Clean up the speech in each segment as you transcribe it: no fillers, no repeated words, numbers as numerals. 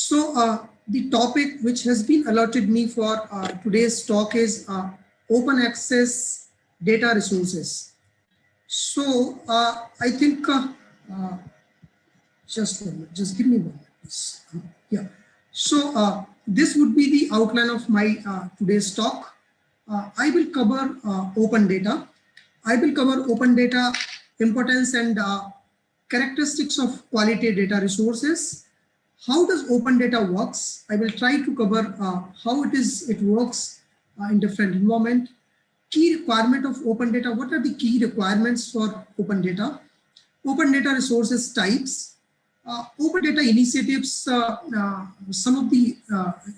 The topic which has been allotted me for today's talk is open access data resources. I think just one minute, just give me one minute, please. Yeah. This would be the outline of my today's talk. I will cover open data. I will cover open data importance and characteristics of quality data resources. How does open data works? I will try to cover how it works in different environment. Key requirement of open data. What are the key requirements for open data? Open data resources types. Open data initiatives, some of the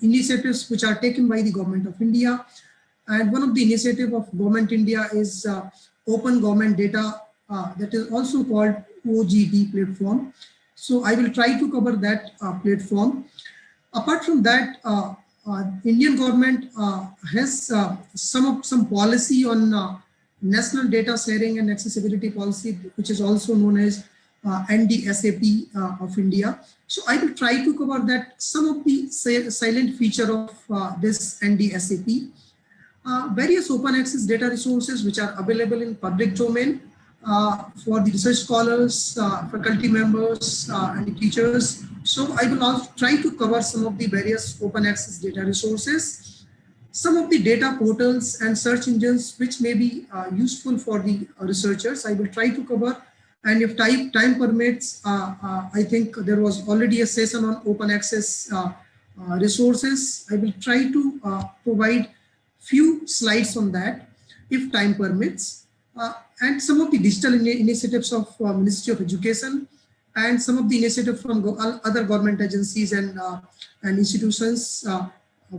initiatives which are taken by the Government of India. And one of the initiative of Government India is Open Government Data, that is also called OGD platform. So I will try to cover that platform. Apart from that, Indian government has some policy on national data sharing and accessibility policy, which is also known as NDSAP of India. So I will try to cover that some of the silent feature of this NDSAP. Various open access data resources which are available in public domain for the research scholars, faculty members, and teachers. So I will also try to cover some of the various open access data resources, some of the data portals and search engines which may be useful for the researchers. I will try to cover, and if time permits, I think there was already a session on open access resources. I will try to provide few slides on that if time permits, and some of the digital initiatives of Ministry of Education and some of the initiatives from other government agencies and institutions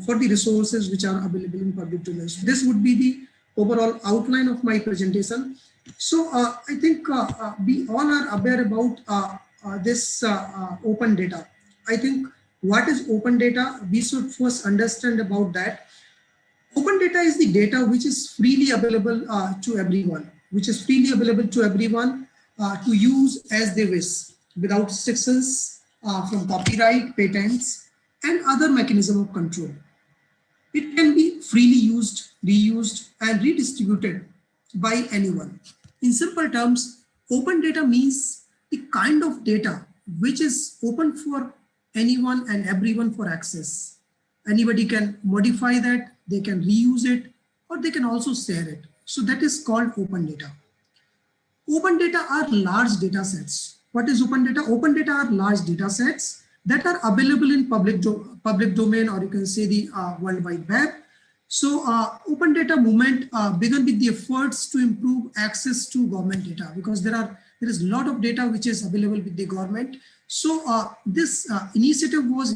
for the resources which are available in public domain. So this would be the overall outline of my presentation. So I think we all are aware about this open data. I think what is open data? We should first understand about that. Open data is the data which is freely available to everyone, to use as they wish, without restrictions from copyright, patents, and other mechanism of control. It can be freely used, reused, and redistributed by anyone. In simple terms, open data means the kind of data which is open for anyone and everyone for access. Anybody can modify that, they can reuse it, or they can also share it. So that is called open data. Open data are large data sets. What is open data? Open data are large data sets that are available in public domain, or you can say the World Wide Web. So open data movement began with the efforts to improve access to government data, because there is a lot of data which is available with the government. So this initiative was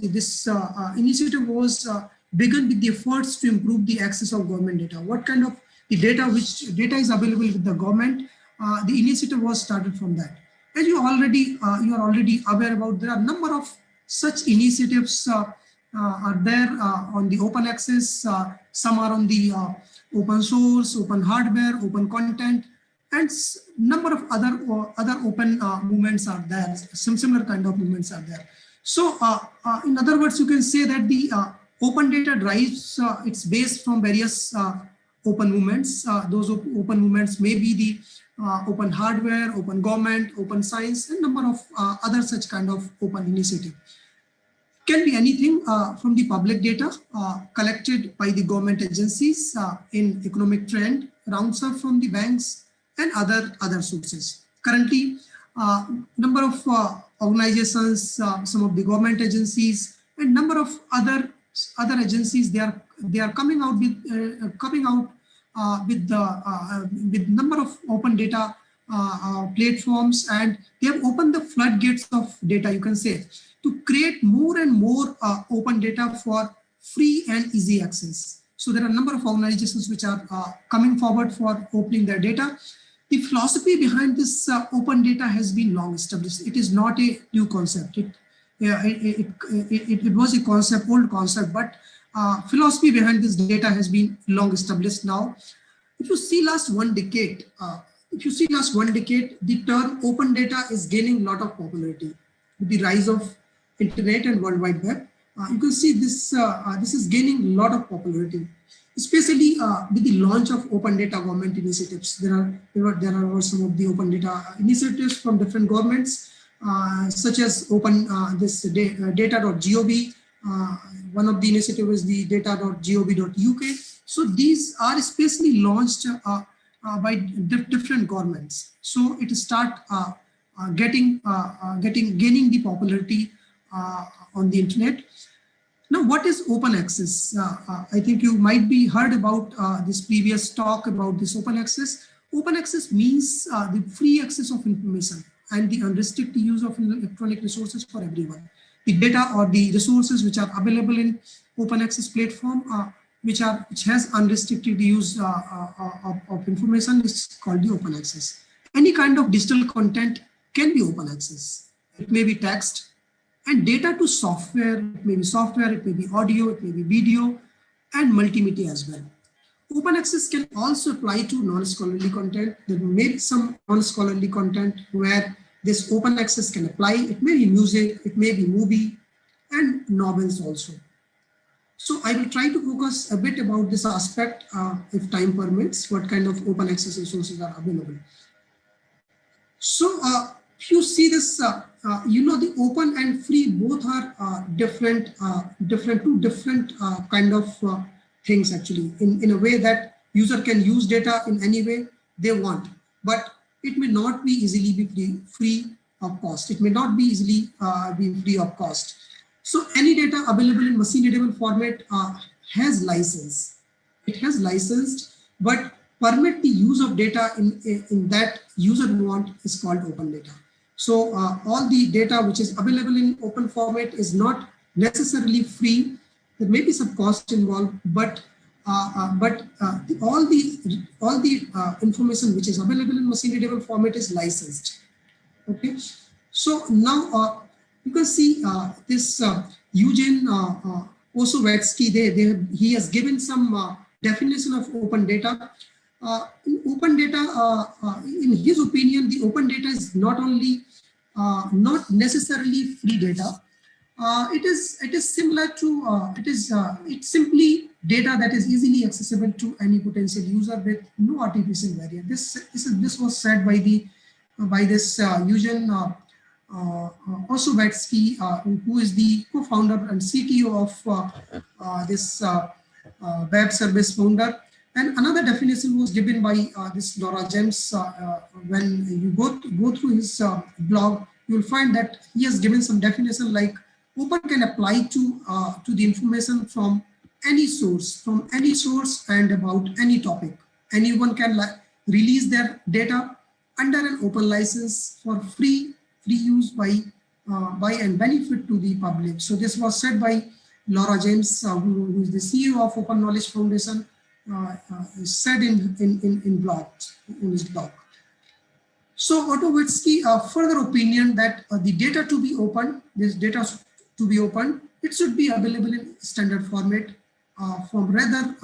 begun with the efforts to improve the access of government data. What kind of the data, which data is available with the government? The initiative was started from that. As you are already aware about, there are a number of such initiatives are there on the open access. Some are on the open source, open hardware, open content, and number of other open movements are there. Some similar kind of movements are there. So in other words, you can say that the open data drives its base from various open movements. Those open movements may be the open hardware, open government, open science, and number of other such kind of open initiative. Can be anything from the public data collected by the government agencies in economic trend, rounds up from the banks and other sources. Currently, number of organizations, some of the government agencies, and number of other agencies, they are coming out with number of open data platforms, and they have opened the floodgates of data, you can say, to create more and more open data for free and easy access. So there are a number of organizations which are coming forward for opening their data. The philosophy behind this open data has been long established. It is not a new concept. It was a concept, old concept, but philosophy behind this data has been long established now. If you see last one decade, the term open data is gaining a lot of popularity with the rise of internet and World Wide Web. You can see this is gaining a lot of popularity, especially with the launch of open data government initiatives. There are some of the open data initiatives from different governments, such as data.gov. One of the initiatives is the data.gov.uk. So these are especially launched by different governments. So it start gaining the popularity on the internet. Now, what is open access? I think you might be heard about this previous talk about this open access. Open access means the free access of information and the unrestricted use of electronic resources for everyone. The data or the resources which are available in open access platform, which has unrestricted use of information, is called the open access. Any kind of digital content can be open access. It may be text, and data to software, it may be software, it may be audio, it may be video, and multimedia as well. Open access can also apply to non-scholarly content. There may be some non-scholarly content where this open access can apply. It may be music, it may be movie, and novels also. So I will try to focus a bit about this aspect, if time permits, what kind of open access resources are available. So if you see this, the open and free both are different kind of things actually, in a way that user can use data in any way they want, but it may not be easily be free of cost. It may not be easily be free of cost. So any data available in machine readable format has license. It has licensed, but permit the use of data in that user want is called open data. So all the data which is available in open format is not necessarily free. There may be some cost involved, but all the information which is available in machine readable format is licensed. Okay, so now you can see this Eugene Osowetsky. He has given some definition of open data. In open data, in his opinion, the open data is not only not necessarily free data. It is similar to it's simply data that is easily accessible to any potential user with no artificial barrier. This was said by this Eugene Osowetsky, who is the co-founder and CTO of this web service founder. And another definition was given by this Laura James. When you go through his blog, you will find that he has given some definition like open can apply to the information from any source and about any topic. Anyone can release their data under an open license for free use by and benefit to the public. So this was said by Laura James, who is the CEO of Open Knowledge Foundation. Said in his blog. So Osowetsky further opinion that the data to be open, it should be available in standard format from rather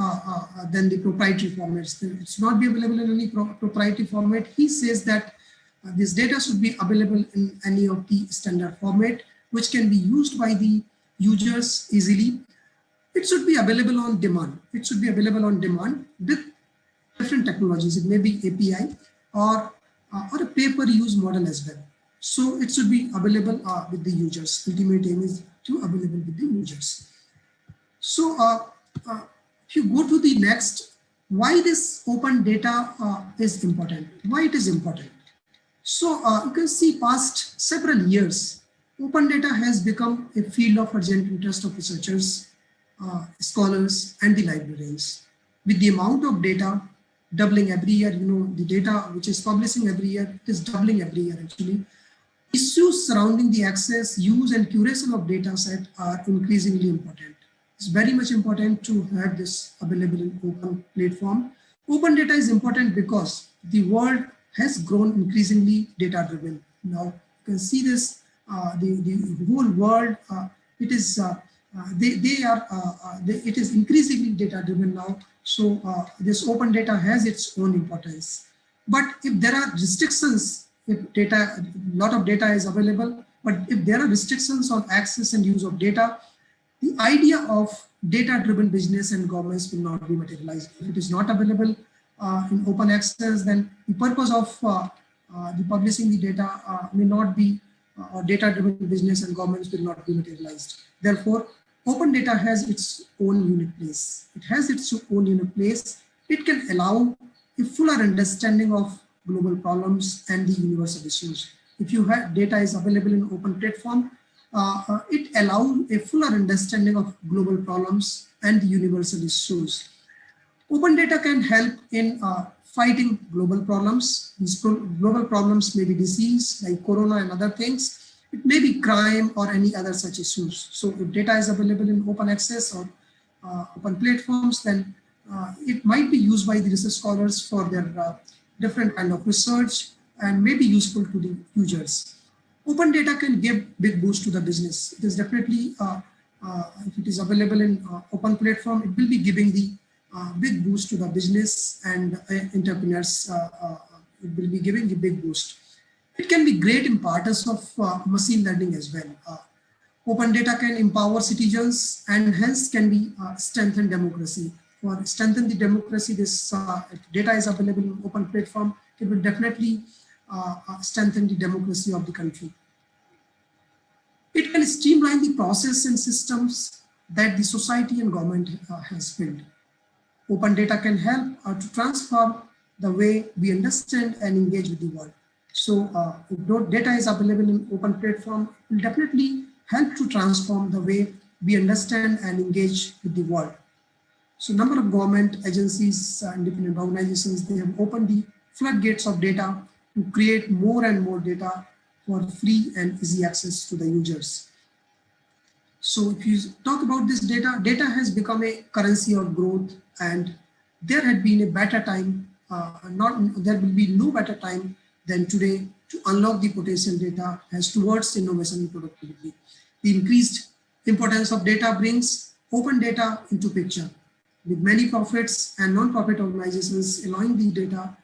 than the proprietary formats. It should not be available in any proprietary format. He says that this data should be available in any of the standard format, which can be used by the users easily. It should be available on demand. It should be available on demand with different technologies. It may be API or a pay-per-use model as well. So it should be available with the users. Ultimate aim is to available with the users. So if you go to the next, why this open data is important? Why it is important? So you can see past several years, open data has become a field of urgent interest of researchers, scholars, and the librarians. With the amount of data doubling every year, the data which is publishing every year, it is doubling every year actually. Issues surrounding the access, use, and curation of data set are increasingly important. It's very much important to have this available in open platform. Open data is important because the world has grown increasingly data driven. Now you can see this, the whole world, it is it is increasingly data driven now. So this open data has its own importance. But if there are restrictions, if a lot of data is available, but if there are restrictions on access and use of data, the idea of data-driven business and governments will not be materialized. If it is not available in open access, then the purpose of the publishing the data may not be, data-driven business and governments will not be materialized. Therefore, open data has its own unique place. It has its own unique place. It can allow a fuller understanding of global problems and the universal issues. If you have data is available in open platform, it allows a fuller understanding of global problems and the universal issues. Open data can help in fighting global problems. These global problems may be disease like corona and other things. It may be crime or any other such issues. So if data is available in open access or open platforms, then it might be used by the research scholars for their different kind of research and may be useful to the users. Open data can give big boost to the business. It is definitely, if it is available in open platform, it will be giving the big boost to the business and entrepreneurs. It will be giving the big boost. It can be great imparters of machine learning as well. Open data can empower citizens and hence can be strengthen democracy. For strengthen the democracy, this data is available in open platform. It will definitely strengthen the democracy of the country. It can streamline the process and systems that the society and government has built. Open data can help to transform the way we understand and engage with the world. So if data is available in open platform, it will definitely help to transform the way we understand and engage with the world. So number of government agencies and independent organizations, they have opened the floodgates of data to create more and more data for free and easy access to the users. So if you talk about this data, data has become a currency of growth, and there had been a better time, there will be no better time than today to unlock the potential data as towards innovation and productivity. The increased importance of data brings open data into picture, with many profits and non-profit organizations allowing the data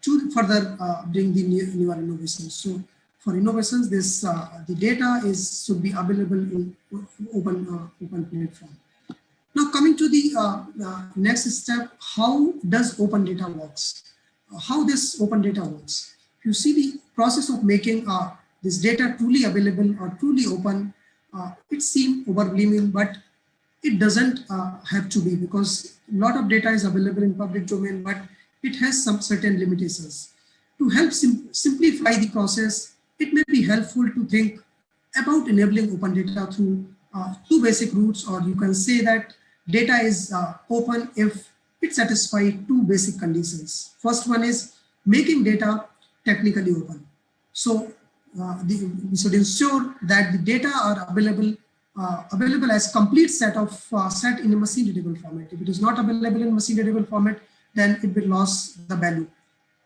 to further bring the newer innovations. So for innovations, this the data should be available in open platform. Now coming to the next step, how does open data works? How this open data works? You see the process of making this data truly available or truly open. It seems overwhelming, but it doesn't have to be, because a lot of data is available in public domain, but it has some certain limitations. To help simplify the process, it may be helpful to think about enabling open data through two basic routes, or you can say that data is open if it satisfies two basic conditions. First one is making data technically open. So we should ensure that the data are available as complete set in a machine readable format. If it is not available in machine readable format, then it will lose the value.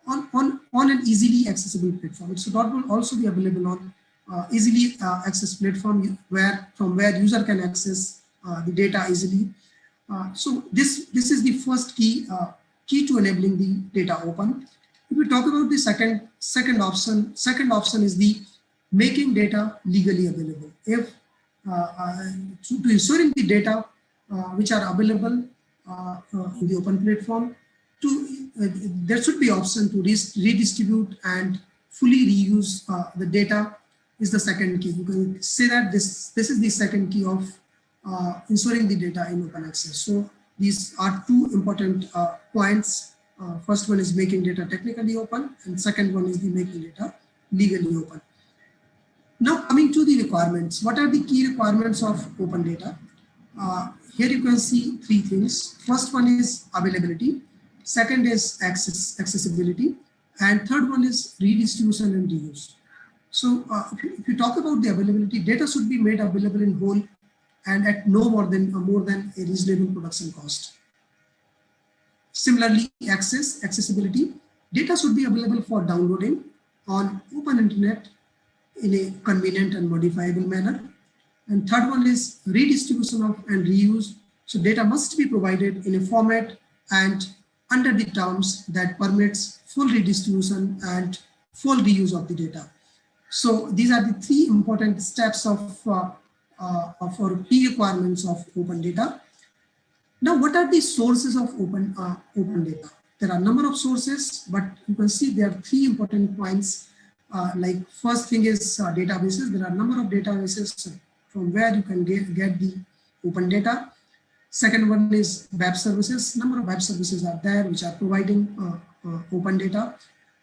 On an easily accessible platform, so that will also be available on easily access platform from where user can access the data easily. So this is the first key to enabling the data open. If we talk about the second option is the making data legally available. If to ensuring the data which are available in the open platform, there should be option to redistribute and fully reuse the data is the second key. You can say that this is the second key of ensuring the data in open access. So these are two important points. First one is making data technically open, and second one is the making data legally open. Now coming to the requirements, what are the key requirements of open data? Here you can see three things. First one is availability, second is accessibility, and third one is redistribution and reuse. So if you talk about the availability, data should be made available in whole and at no more than a reasonable production cost. Similarly, accessibility, data should be available for downloading on open internet in a convenient and modifiable manner. And third one is redistribution and reuse. So data must be provided in a format and under the terms that permits full redistribution and full reuse of the data. So these are the three important steps of for key requirements of open data. Now, what are the sources of open data? There are a number of sources, but you can see there are three important points. Like first thing is databases. There are a number of databases from where you can get the open data. Second one is web services. Number of web services are there which are providing open data.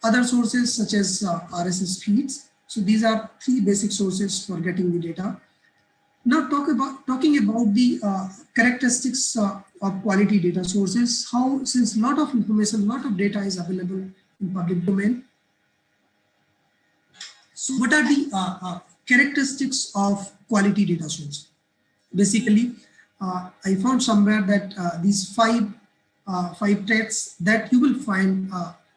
Other sources such as RSS feeds. So these are three basic sources for getting the data. Now talking about the characteristics of quality data sources, how since a lot of information, a lot of data is available in public domain. So what are the characteristics of quality data source? Basically, I found somewhere that these five traits that you will find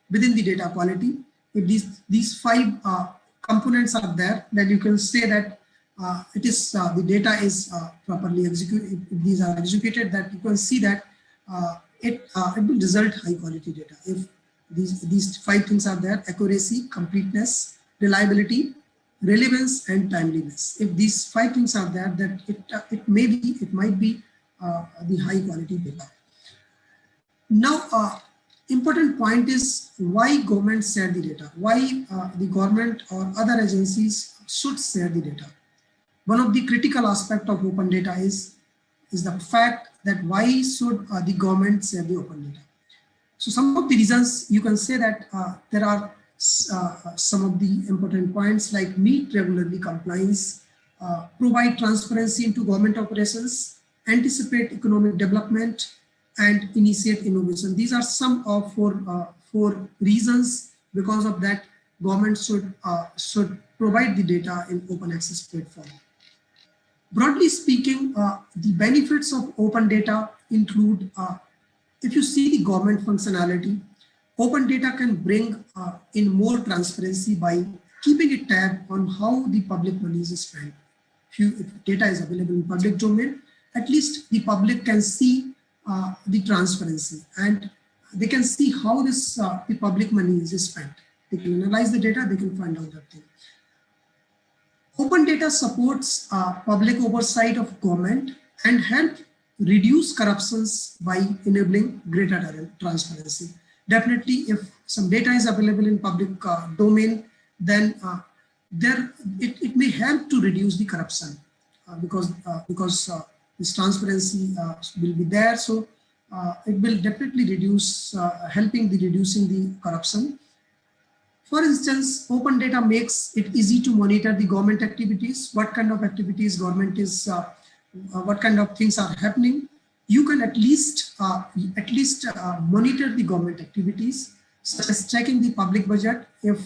within the data quality. If these five components are there, then you can say that it is the data is properly executed. If these are executed, that you can see that it will result high quality data. If these five things are there: accuracy, completeness, reliability, relevance, and timeliness. If these five things are there, that it might be the high quality data. Now, important point is why government share the data. Why the government or other agencies should share the data. One of the critical aspects of open data is the fact that why should the government share the open data. So some of the reasons you can say that there are some of the important points like meet regularly compliance, provide transparency into government operations, anticipate economic development, and initiate innovation. These are some of four reasons because of that government should provide the data in open access platform. Broadly speaking, the benefits of open data include, if you see the government functionality, open data can bring in more transparency by keeping a tab on how the public money is spent. If data is available in public domain, at least the public can see the transparency and they can see how the public money is spent. They can analyze the data, they can find out that thing. Open data supports public oversight of government and help reduce corruptions by enabling greater transparency. Definitely, if some data is available in public domain, then it may help to reduce the corruption because this transparency will be there. So it will definitely reduce, helping the reducing the corruption. For instance, open data makes it easy to monitor the government activities, what kind of activities government is, what kind of things are happening. You can at least monitor the government activities, such as checking the public budget. If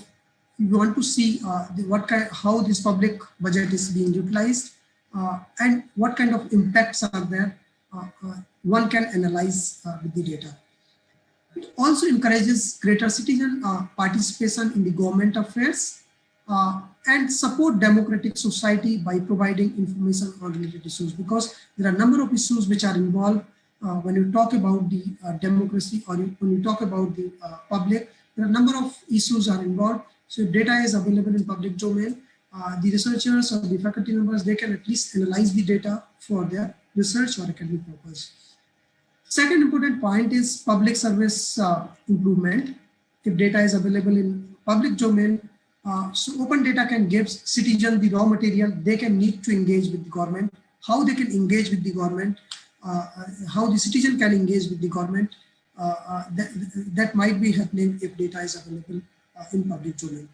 you want to see how this public budget is being utilized and what kind of impacts are there, one can analyze with the data. It also encourages greater citizen participation in the government affairs and support democratic society by providing information on related issues, because there are a number of issues which are involved when you talk about the democracy or when you talk about the public. There are a number of issues are involved. So if data is available in public domain, the researchers or the faculty members, they can at least analyze the data for their research or academic purpose. Second important point is public service improvement. If data is available in public domain, so open data can give citizens the raw material they can need to engage with the government, how they can engage with the government, how the citizen can engage with the government. That might be happening if data is available in public domain.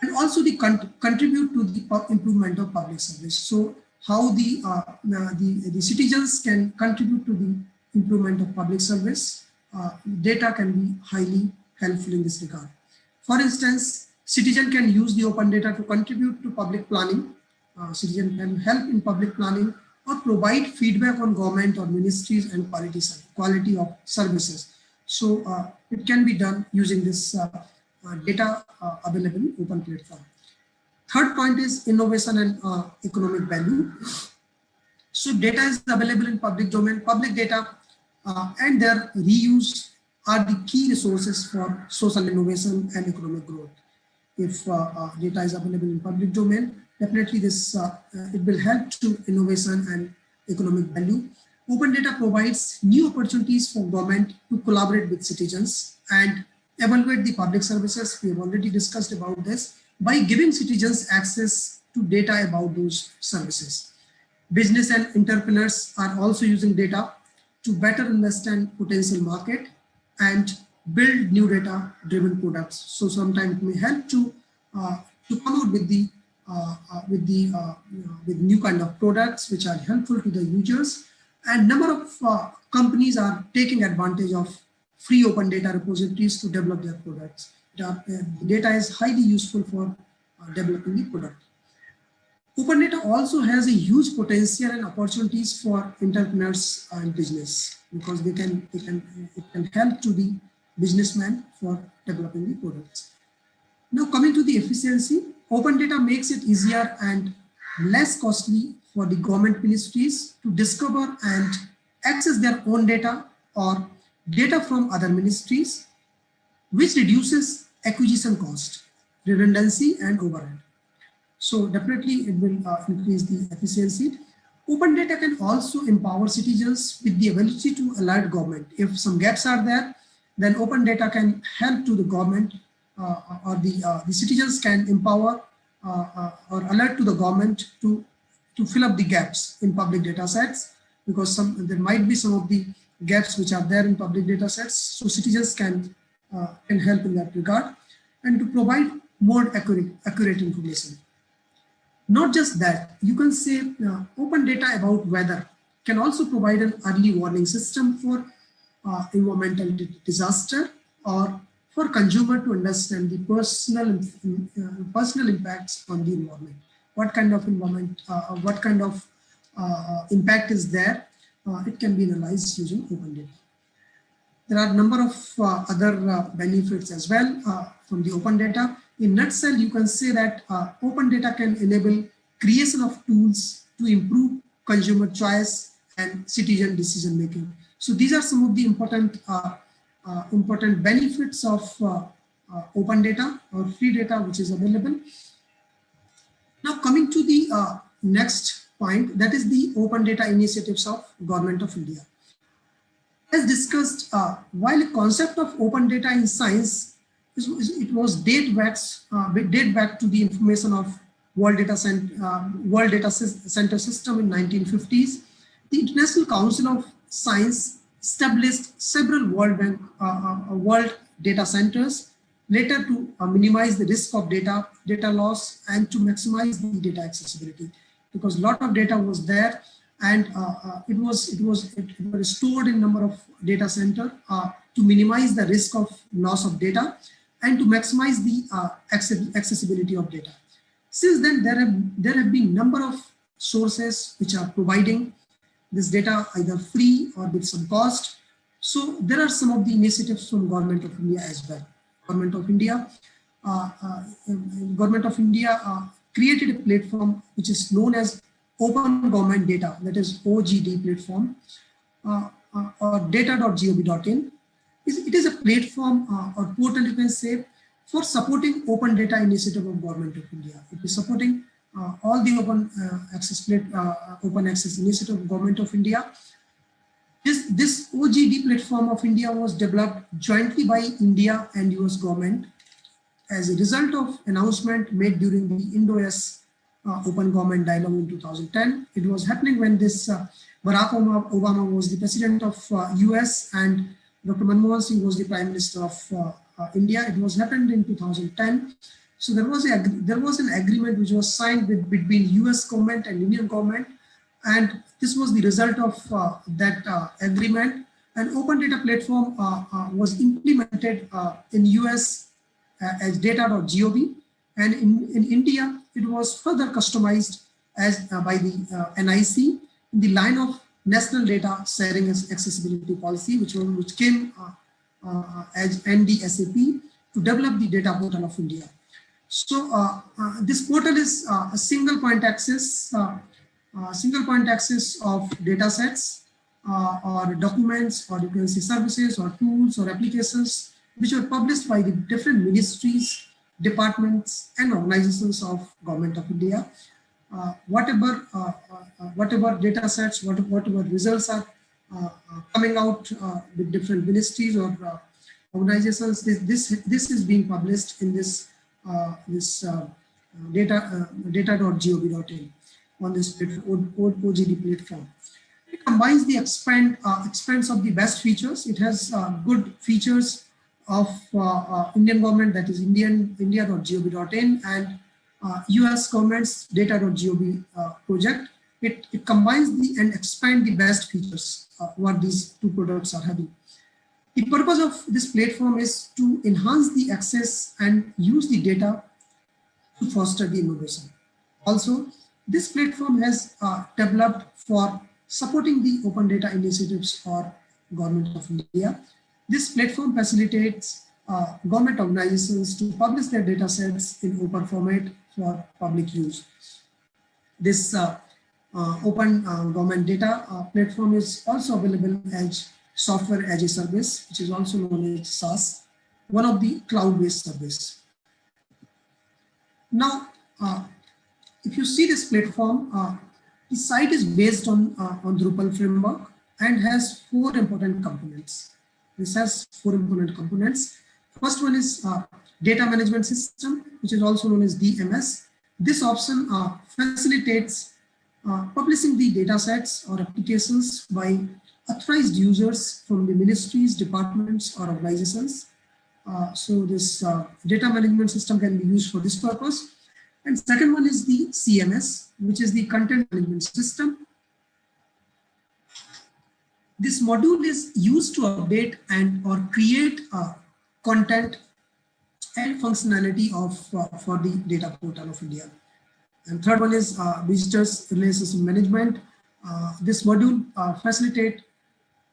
And also the contribute to the improvement of public service. So how the citizens can contribute to the improvement of public service, data can be highly helpful in this regard. For instance, citizen can use the open data to contribute to public planning. Citizen can help in public planning or provide feedback on government or ministries and quality of services. So it can be done using this data available in open platform. Third point is innovation and economic value. So data is available in public domain, public data and their reuse are the key resources for social innovation and economic growth. If data is available in public domain, definitely this it will help to innovation and economic value. Open data provides new opportunities for government to collaborate with citizens and evaluate the public services. We have already discussed about this by giving citizens access to data about those services. Business and entrepreneurs are also using data to better understand potential market and build new data-driven products. So sometimes it may help to come out with the with new kind of products which are helpful to the users. And number of companies are taking advantage of free open data repositories to develop their products. The data is highly useful for developing the product. Open data also has a huge potential and opportunities for entrepreneurs and business, because it can help to the businessman for developing the products. Now coming to the efficiency, open data makes it easier and less costly for the government ministries to discover and access their own data or data from other ministries, which reduces acquisition cost, redundancy and overhead. So definitely it will increase the efficiency. Open data can also empower citizens with the ability to alert government. If some gaps are there, then open data can help to the government or the citizens can empower or alert to the government to fill up the gaps in public data sets, because there might be some of the gaps which are there in public data sets. So citizens can help in that regard and to provide more accurate information. Not just that, you can say open data about weather can also provide an early warning system for environmental disaster or for consumer to understand the personal impacts on the environment. What kind of environment, what kind of impact is there? It can be analyzed using open data. There are a number of other benefits as well from the open data. In nutshell, you can say that open data can enable creation of tools to improve consumer choice and citizen decision making. So these are some of the important benefits of open data or free data which is available. Now coming to the next point, that is the open data initiatives of Government of India. As discussed, while the concept of open data in science date back to the information of World Data Center System in 1950s, the International Council of Science established several world data centers, later to minimize the risk of data loss and to maximize the data accessibility, because a lot of data was there and it was stored in number of data center to minimize the risk of loss of data and to maximize the accessibility of data. Since then, there have been number of sources which are providing this data either free or with some cost. So there are some of the initiatives from Government of India as well. Government of India created a platform which is known as Open Government Data, that is OGD platform, or data.gov.in. It is a platform or portal, you can say, for supporting open data initiative of Government of India. It is supporting all the open access initiative of Government of India. This OGD platform of India was developed jointly by India and US government as a result of announcement made during the Indo-US Open Government Dialogue in 2010. It was happening when this Barack Obama was the president of US and Dr. Manmohan Singh was the Prime Minister of India. It was happened in 2010. So there was an agreement which was signed between US government and Indian government, and this was the result of that agreement. An open data platform was implemented in US as data.gov, and in India it was further customized as by the NIC in the line of National Data Sharing Accessibility Policy, which came as NDSAP to develop the data portal of India. So this portal is a single point access of data sets or documents, or you can see services or tools or applications which were published by the different ministries departments and organizations of Government of India. Whatever data sets, whatever results are coming out with different ministries or organizations, this is being published in this data.gov.in on this OGD platform. It combines the expands of the best features. It has good features of Indian government, that is India.gov.in, and US government's data.gov project. It combines and expand the best features what these two products are having. The purpose of this platform is to enhance the access and use the data to foster the innovation. Also, this platform has developed for supporting the open data initiatives for Government of India. This platform facilitates government organizations to publish their data sets in open format for public use. This open government data platform is also available as software as a service, which is also known as SaaS, one of the cloud-based service. Now, if you see this platform, the site is based on Drupal framework and has 4 important components. This has 4 important components. First one is data management system, which is also known as DMS. This option facilitates publishing the data sets or applications by authorized users from the ministries, departments, or organizations. So this data management system can be used for this purpose. And second one is the CMS, which is the content management system. This module is used to update and or create content and functionality of for the data portal of India. And third one is visitors relationship management. This module facilitate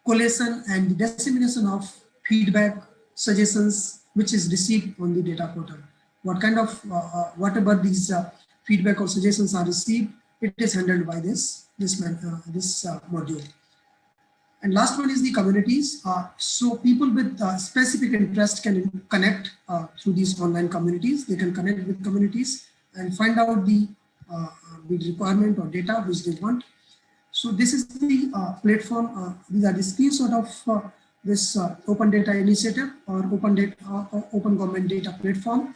collation and dissemination of feedback, suggestions, which is received on the data portal. What kind of whatever these feedback or suggestions are received, it is handled by this module. And last one is the communities. So people with specific interest can connect through these online communities. They can connect with communities and find out the requirement or data which they want. So this is the platform. These are the screenshot of this open data initiative or open government data platform,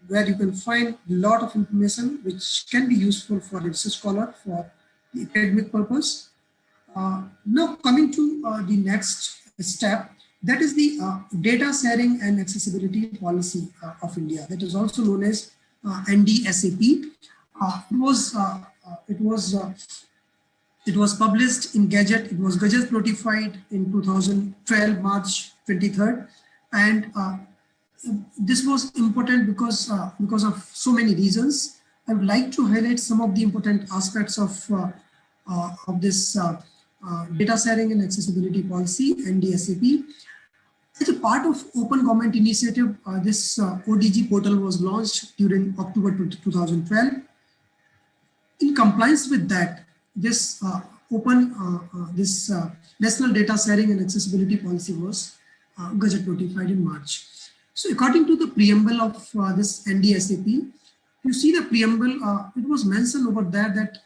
where you can find a lot of information which can be useful for a research scholar for the academic purpose. Now coming to the next step, that is the data sharing and accessibility policy of India, that is also known as NDSAP. It was published in Gazette. It was Gazette notified in 2012, March 23rd, and this was important because of so many reasons. I would like to highlight some of the important aspects of this data sharing and accessibility policy, NDSAP. As a part of Open Government Initiative, this ODG portal was launched during October 2012. In compliance with that, this National Data Sharing and Accessibility Policy was Gazette notified in March. So according to the preamble of this NDSAP, you see the preamble, it was mentioned over there that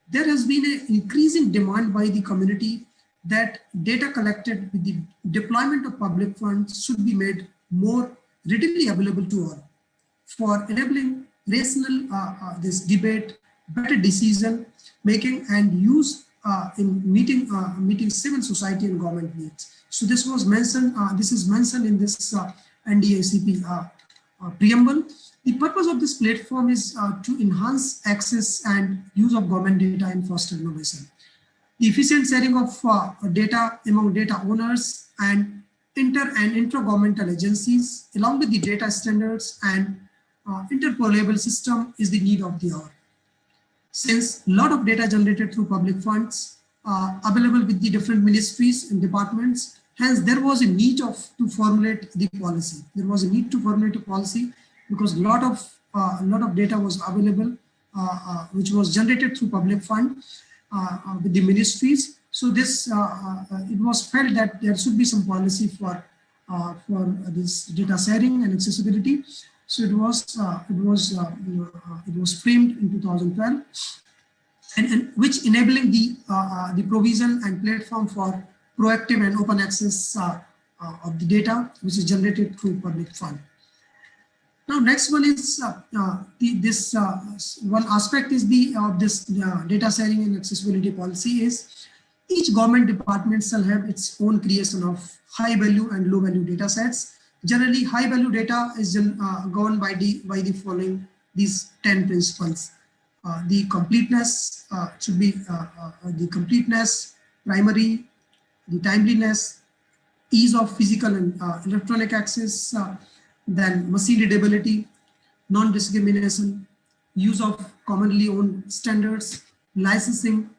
there has been an increasing demand by the community that data collected with the deployment of public funds should be made more readily available to all for enabling rational this debate, better decision making, and use in meeting civil society and government needs. So this was mentioned. This is mentioned in this NDSAP preamble. The purpose of this platform is to enhance access and use of government data and foster innovation. The efficient sharing of data among data owners and intra-governmental agencies, along with the data standards and interpolable system, is the need of the hour. Since a lot of data generated through public funds available with the different ministries and departments, hence there was a need to formulate the policy. There was a need to formulate a policy because a lot of data was available, which was generated through public fund with the ministries. So this it was felt that there should be some policy for for this data sharing and accessibility. So it was framed in 2012, and which enabling the provision and platform for proactive and open access of the data which is generated through public fund. Now, next one is one aspect is this data sharing and accessibility policy is each government department shall have its own creation of high value and low value data sets. Generally, high value data is governed by the following these 10 principles. The completeness should be the completeness, primary, the timeliness, ease of physical and electronic access, then machine readability, non-discrimination, use of commonly owned standards, licensing,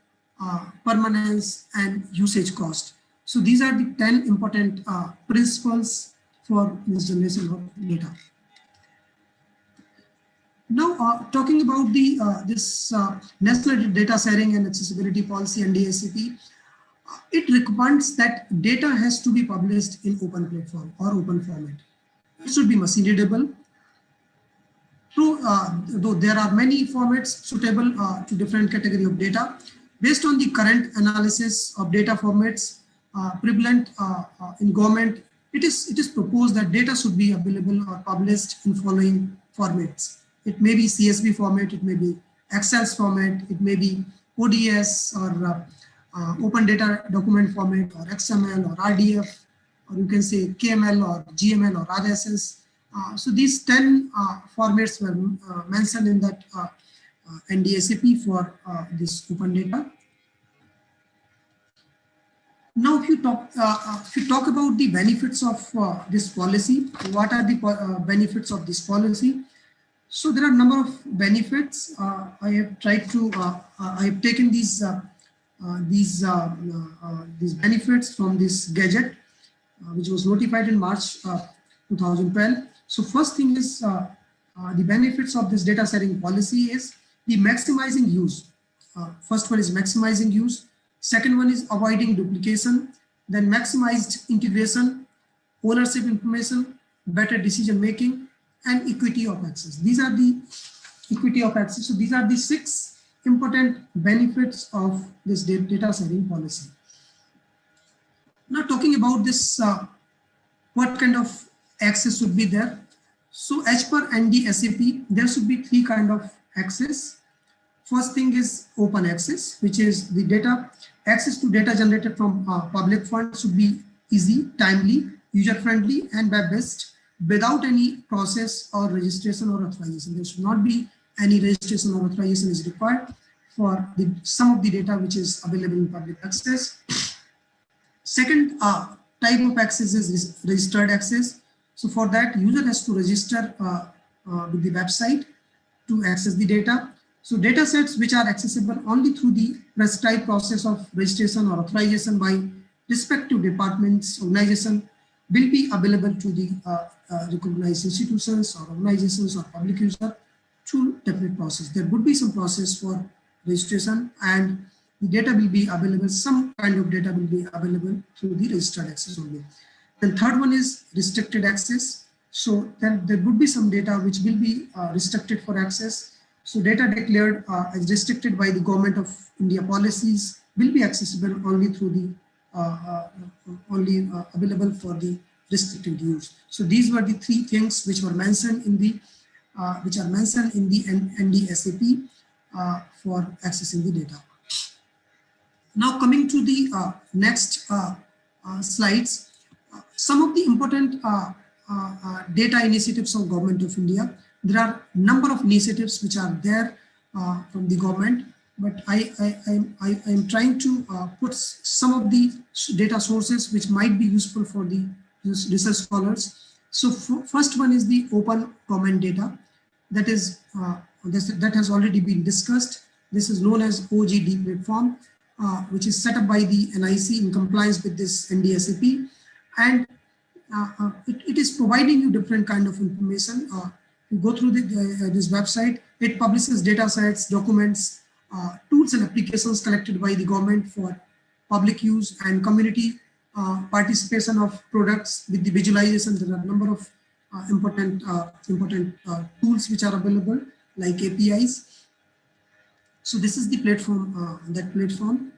permanence, and usage cost. So these are the 10 important principles for this generation of data. Now, talking about the this National Data Sharing and Accessibility Policy, NDACP, it recommends that data has to be published in open platform or open format. It should be machine readable. Though there are many formats suitable to different category of data, based on the current analysis of data formats prevalent in government, it is proposed that data should be available or published in following formats. It may be CSV format, it may be Excel format, it may be ODS or open data document format or XML or RDF, or you can say KML or GML or RSS. So these 10 formats were mentioned in that NDACP for this open data. Now, if you talk about the benefits of this policy, what are the benefits of this policy? So there are a number of benefits. I have tried to I have taken these benefits from this gadget, which was notified in March 2012. So first thing is the benefits of this data sharing policy is the maximizing use. First one is maximizing use. Second one is avoiding duplication. Then maximized integration, ownership information, better decision making, and equity of access. These are the equity of access. So these are the 6 important benefits of this data sharing policy. Now talking about this, what kind of access should be there? So as per NDSAP, there should be 3 kind of access. First thing is open access, which is the data access to data generated from public funds should be easy, timely, user-friendly, and web-based without any process or registration or authorization. There should not be any registration or authorization is required for some of the data which is available in public access. Second type of access is registered access. So for that, user has to register with the website to access the data. So data sets which are accessible only through the prescribed process of registration or authorization by respective departments, organization will be available to the recognized institutions or organizations or public user through definite process. There would be some process for registration, and the data will be available, some kind of data will be available through the registered access only. Then third one is restricted access. So then there would be some data which will be restricted for access. So data declared as restricted by the Government of India policies will be accessible only through the available for the restricted use. So these were the 3 things which were mentioned in the NDSAP for accessing the data. Now coming to the next slides, some of the important data initiatives of Government of India. There are a number of initiatives which are there from the government, but I am trying to put some of the data sources which might be useful for the research scholars. So first one is the open comment data, that is that has already been discussed. This is known as OGD platform, which is set up by the NIC in compliance with this NDSAP, and it is providing you different kind of information. You go through this website, it publishes data sets, documents, tools and applications collected by the government for public use and community participation of products with the visualization. There are a number of important tools which are available, like APIs. So this is the platform, that platform.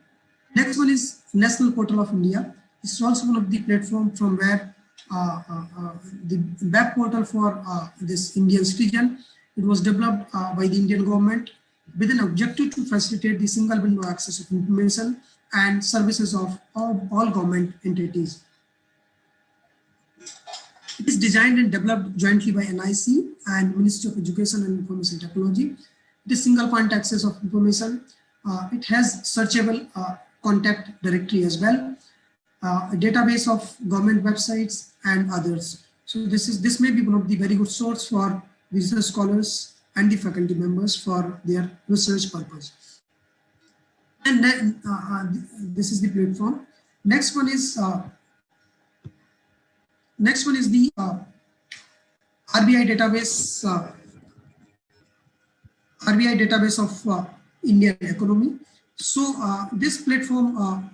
Next one is National Portal of India. This is also one of the platform from where the web portal for this Indian citizen. It was developed by the Indian government with an objective to facilitate the single window access of information and services of all government entities. It is designed and developed jointly by NIC and Ministry of Education and Information Technology. It is single point access of information. It has searchable contact directory as well, a database of government websites and others. So this may be one of the very good source for research scholars and the faculty members for their research purpose. And then this is the platform. Next one is the RBI database. RBI database of Indian economy. So this platform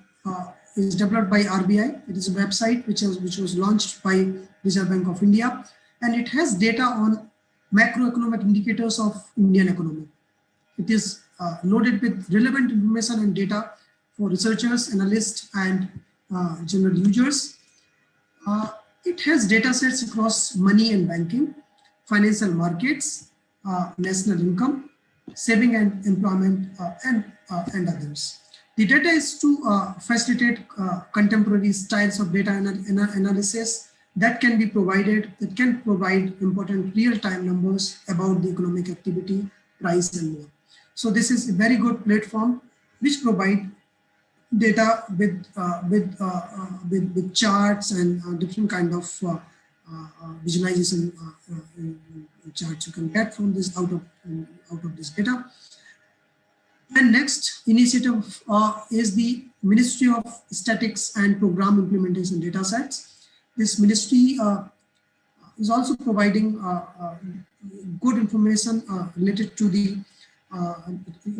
is developed by RBI. It is a website which was launched by Reserve Bank of India, and it has data on macroeconomic indicators of Indian economy. It is loaded with relevant information and data for researchers, analysts, and general users. It has data sets across money and banking, financial markets, national income, saving and employment, and others. The data is to facilitate contemporary styles of data analysis that can provide important real-time numbers about the economic activity, price, and more. So this is a very good platform which provide data with charts and different kind of visualization charts you can get from this out of this data. And next initiative is the Ministry of Statistics and Program Implementation data sets. This ministry is also providing good information related to the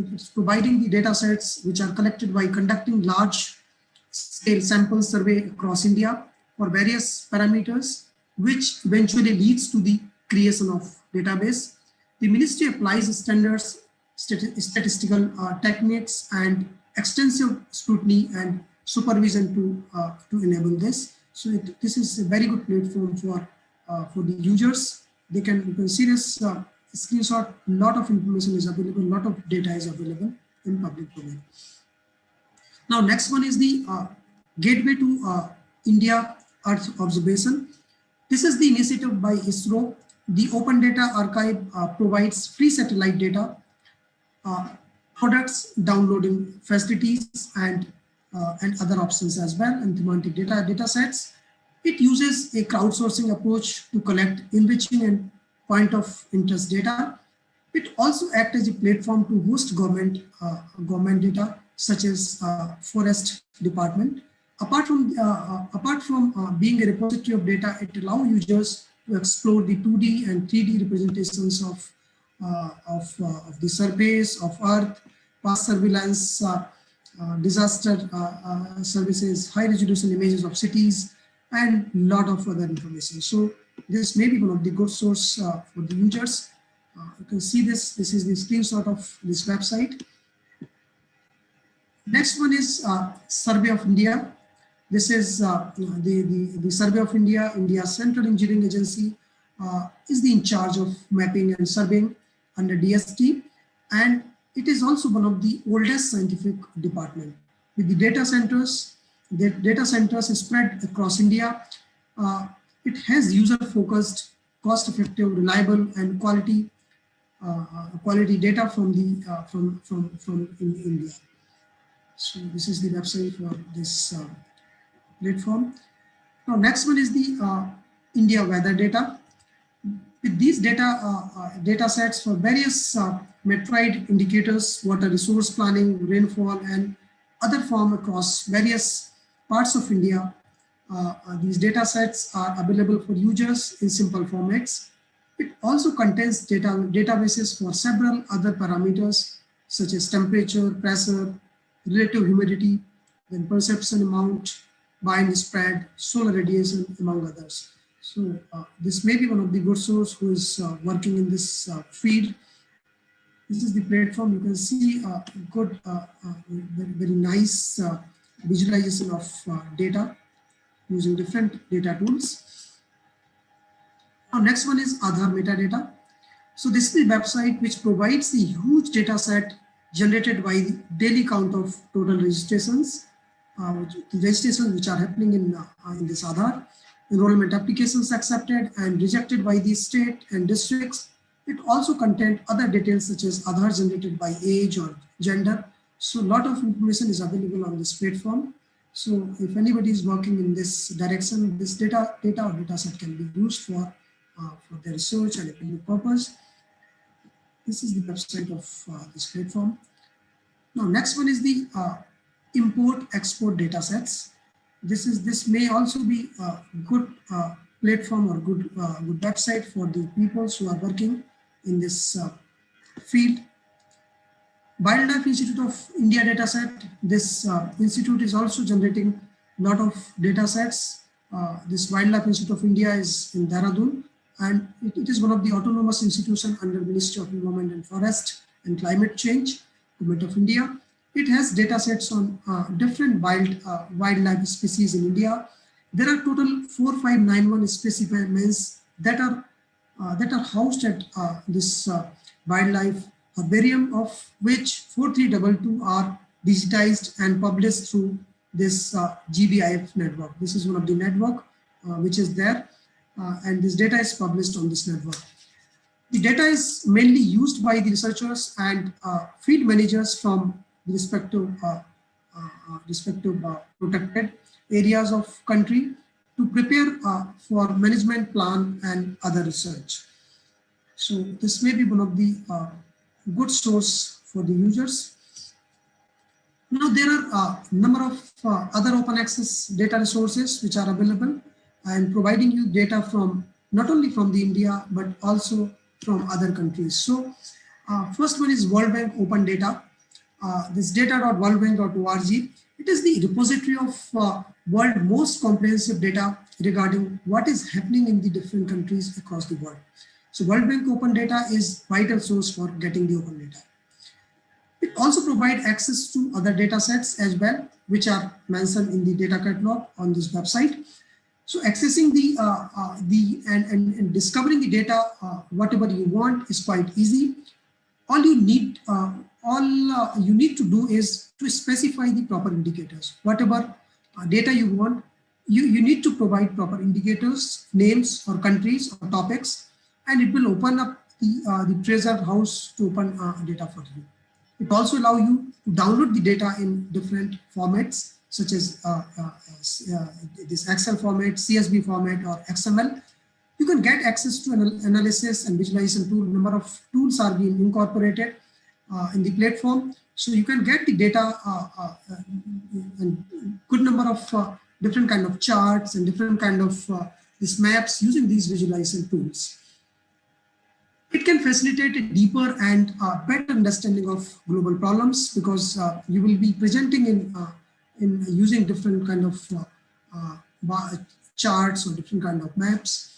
it's providing the data sets which are collected by conducting large scale sample survey across India for various parameters, which eventually leads to the creation of database. The ministry applies standards, statistical techniques, and extensive scrutiny and supervision to enable this. So this is a very good platform for the users. You can see this screenshot. A lot of information is available, a lot of data is available in public domain. Now next one is the Gateway to India Earth Observation. This is the initiative by ISRO. The Open Data Archive provides free satellite data, products, downloading facilities, and other options as well, and thematic data sets. It uses a crowdsourcing approach to collect enriching and point of interest data. It also acts as a platform to host government data, such as Forest Department. Apart from being a repository of data, it allows users to explore the 2D and 3D representations of the surface of Earth, past surveillance, disaster services, high resolution images of cities, and a lot of other information. So this may be one of the good source for the users. You can see this. This is the screenshot of this website. Next one is Survey of India. This is the Survey of India. India's Central Engineering Agency is in charge of mapping and surveying under DST, and it is also one of the oldest scientific department. With the data centers spread across India. It has user-focused, cost-effective, reliable, and quality data from India. So this is the website for this platform. Now next one is the India weather data. With these data sets for various metroid indicators, water resource planning, rainfall, and other form across various parts of India. These data sets are available for users in simple formats. It also contains databases for several other parameters such as temperature, pressure, relative humidity, then perception amount, bind spread, solar radiation, among others. So this may be one of the good source who is working in this field. This is the platform. You can see good, very nice visualization of data using different data tools. Now, next one is Aadhaar metadata. So this is the website which provides the huge data set generated by the daily count of total registrations, the registrations which are happening in this Aadhaar, enrollment applications accepted and rejected by the state and districts. It also contains other details such as Aadhaar generated by age or gender. So a lot of information is available on this platform. So if anybody is working in this direction, this data or data set can be used for their research and academic purpose. This is the website of this platform. Now, next one is the import-export data sets. This may also be a good platform or good website for the people who are working in this field. Wildlife Institute of India dataset. This institute is also generating a lot of data sets. This Wildlife Institute of India is in Dehradun, and it is one of the autonomous institutions under Ministry of Environment and Forest and Climate Change, Government of India. It has data sets on different wildlife species in India. There are total 4591 specimens that are housed at this wildlife herbarium, of which 4322 are digitized and published through this GBIF network. This is one of the network which is there, and this data is published on this network. The data is mainly used by the researchers and field managers from the respective protected areas of country to prepare for management plan and other research. So this may be one of the good source for the users. Now there are a number of other open access data resources which are available and providing you data from not only from the India but also from other countries. So first one is World Bank Open Data. This data.worldbank.org. It is the repository of world most comprehensive data regarding what is happening in the different countries across the world. So World Bank Open Data is vital source for getting the open data. It also provides access to other data sets as well, which are mentioned in the data catalog on this website. So accessing and discovering the data, whatever you want, is quite easy. All you need to do is to specify the proper indicators. Whatever data you want, you need to provide proper indicators, names or countries or topics, and it will open up the treasure house to open data for you. It also allows you to download the data in different formats, such as this Excel format, CSV format, or XML. You can get access to an analysis and visualization tool. Number of tools are being incorporated in the platform. So you can get the data and good number of different kind of charts and different kind of these maps using these visualization tools. It can facilitate a deeper and better understanding of global problems because you will be presenting in using different kind of charts or different kind of maps.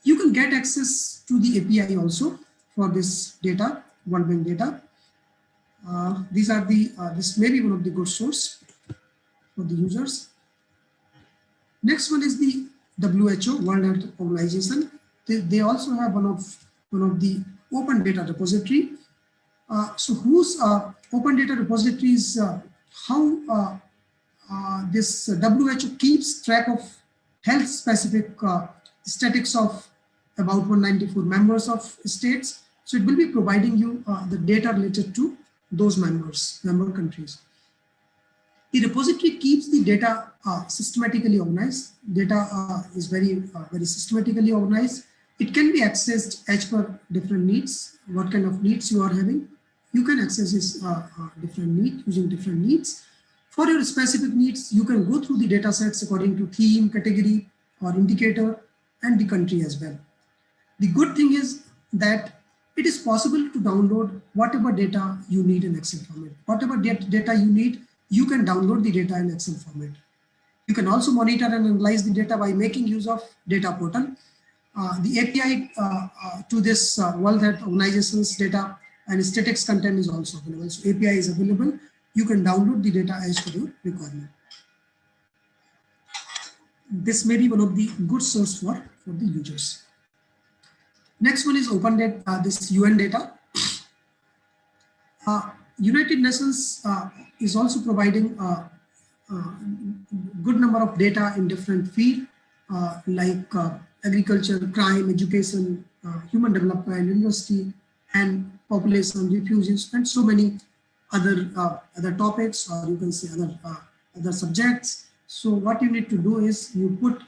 You can get access to the API also for this data, World Bank data. These are the, this may be one of the good source for the users. Next one is the WHO, World Health Organization. They also have one of the open data repository. So whose open data repository is how this WHO keeps track of health specific statistics of about 194 members of states. So it will be providing you the data related to those member countries. The repository keeps the data systematically organized. Data is very systematically organized. It can be accessed as per different needs. What kind of needs you are having, you can access this different need using different needs. For your specific needs, you can go through the data sets according to theme, category, or indicator, and the country as well. The good thing is that it is possible to download whatever data you need in Excel format. Whatever data you need, you can download the data in Excel format. You can also monitor and analyze the data by making use of data portal. The API to this World Health Organization's data and statistics content is also available. So API is available. You can download the data as per your requirement. This may be one of the good source for the users. Next one is open data, this UN data. United Nations is also providing good number of data in different fields like agriculture, crime, education, human development, university, and population, refugees, and so many other topics, or you can say other subjects. So what you need to do is you put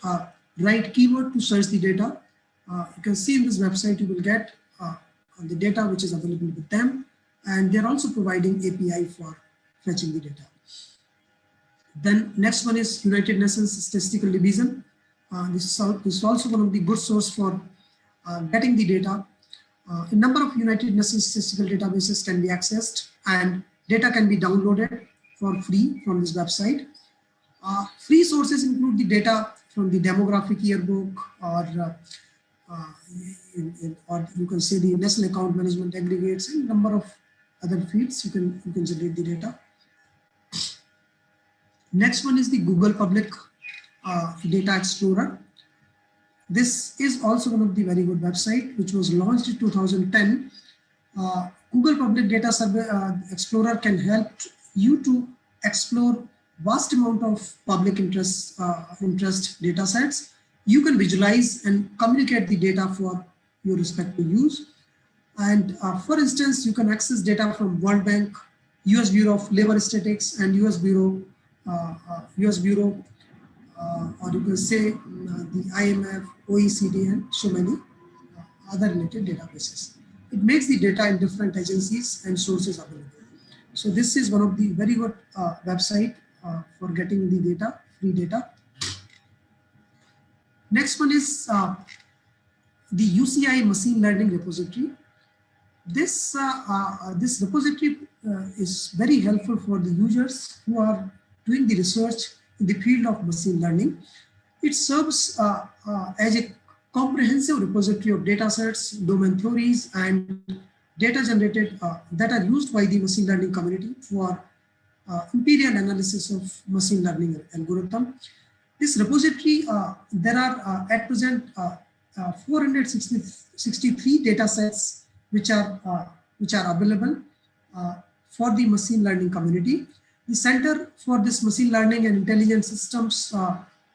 right keyword to search the data. You can see in this website you will get the data which is available with them, and they're also providing API for fetching the data. Then next one is United Nations Statistical Division. This is also one of the good source for getting the data. A number of United Nations statistical databases can be accessed, and data can be downloaded for free from this website. Free sources include the data from the demographic yearbook, or you can say the national account management aggregates, and a number of other fields you can generate the data. Next one is the Google Public Data Explorer. This is also one of the very good website which was launched in 2010. Google Public Data Explorer can help you to explore vast amount of public interest data sets. You can visualize and communicate the data for your respective use. And for instance, you can access data from World Bank, US Bureau of Labor Statistics, and US Bureau, or you can say the IMF, OECD, and so many other related databases. It makes the data in different agencies and sources available. So this is one of the very good website for getting the data, free data. Next one is the UCI machine learning repository. This repository is very helpful for the users who are doing the research in the field of machine learning. It serves as a comprehensive repository of data sets, domain theories, and data generated that are used by the machine learning community for imperial analysis of machine learning algorithm. This repository, there are at present 463 data sets which are available for the machine learning community. The Center for this Machine Learning and Intelligence Systems,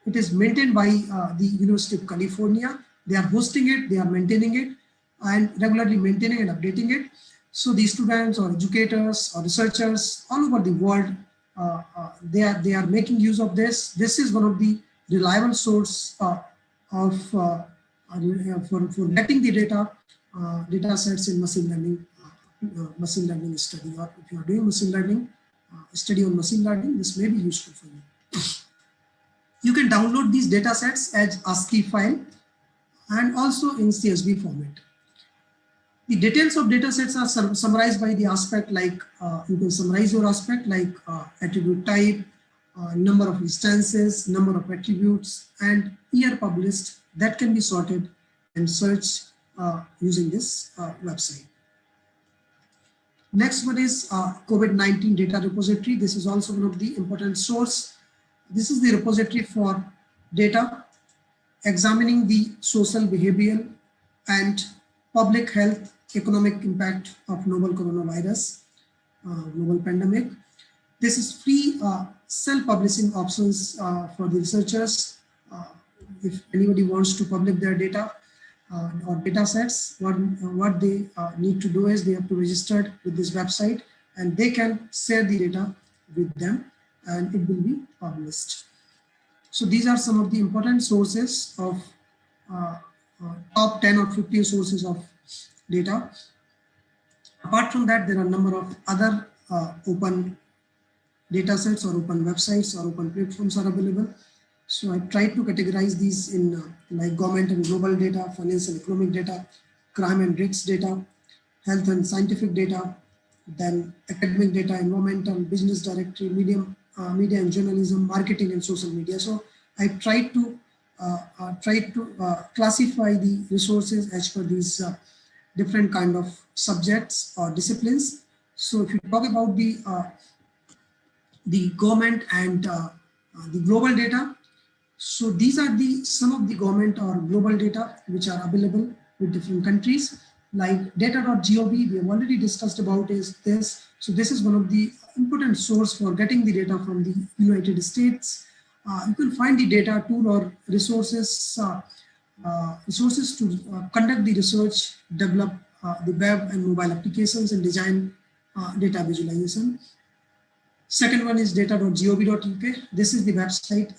it is maintained by the University of California. They are hosting it, they are maintaining it, and regularly maintaining and updating it. So the students or educators or researchers all over the world, they are making use of this. This is one of the reliable source for getting the data sets in machine learning study, or if you are doing machine learning study on machine learning, this may be useful for you. You can download these data sets as ASCII file and also in CSV format. The details of data sets are summarized by the aspect like, you can summarize your aspect like attribute type, number of instances, number of attributes, and year published that can be sorted and searched using this website. Next one is COVID-19 data repository. This is also one of the important source. This is the repository for data examining the social, behavioral, and public health economic impact of novel coronavirus, global pandemic. This is free self-publishing options for the researchers. If anybody wants to publish their data or data sets, what they need to do is they have to register with this website, and they can share the data with them, and it will be published. So these are some of the important sources of top 10 or 15 sources of data. Apart from that, there are a number of other open data sets or open websites or open platforms are available. So I tried to categorize these in like government and global data, finance and economic data, crime and risks data, health and scientific data, then academic data, environmental, business directory, media and journalism, marketing and social media. So I tried to classify the resources as per these different kind of subjects or disciplines. So if you talk about the government and the global data, so these are the some of the government or global data which are available with different countries. Like data.gov, we have already discussed about is this. So this is one of the important source for getting the data from the United States. You can find the data tool or resources to conduct the research, develop the web and mobile applications, and design data visualization. Second one is data.gov.uk. This is the website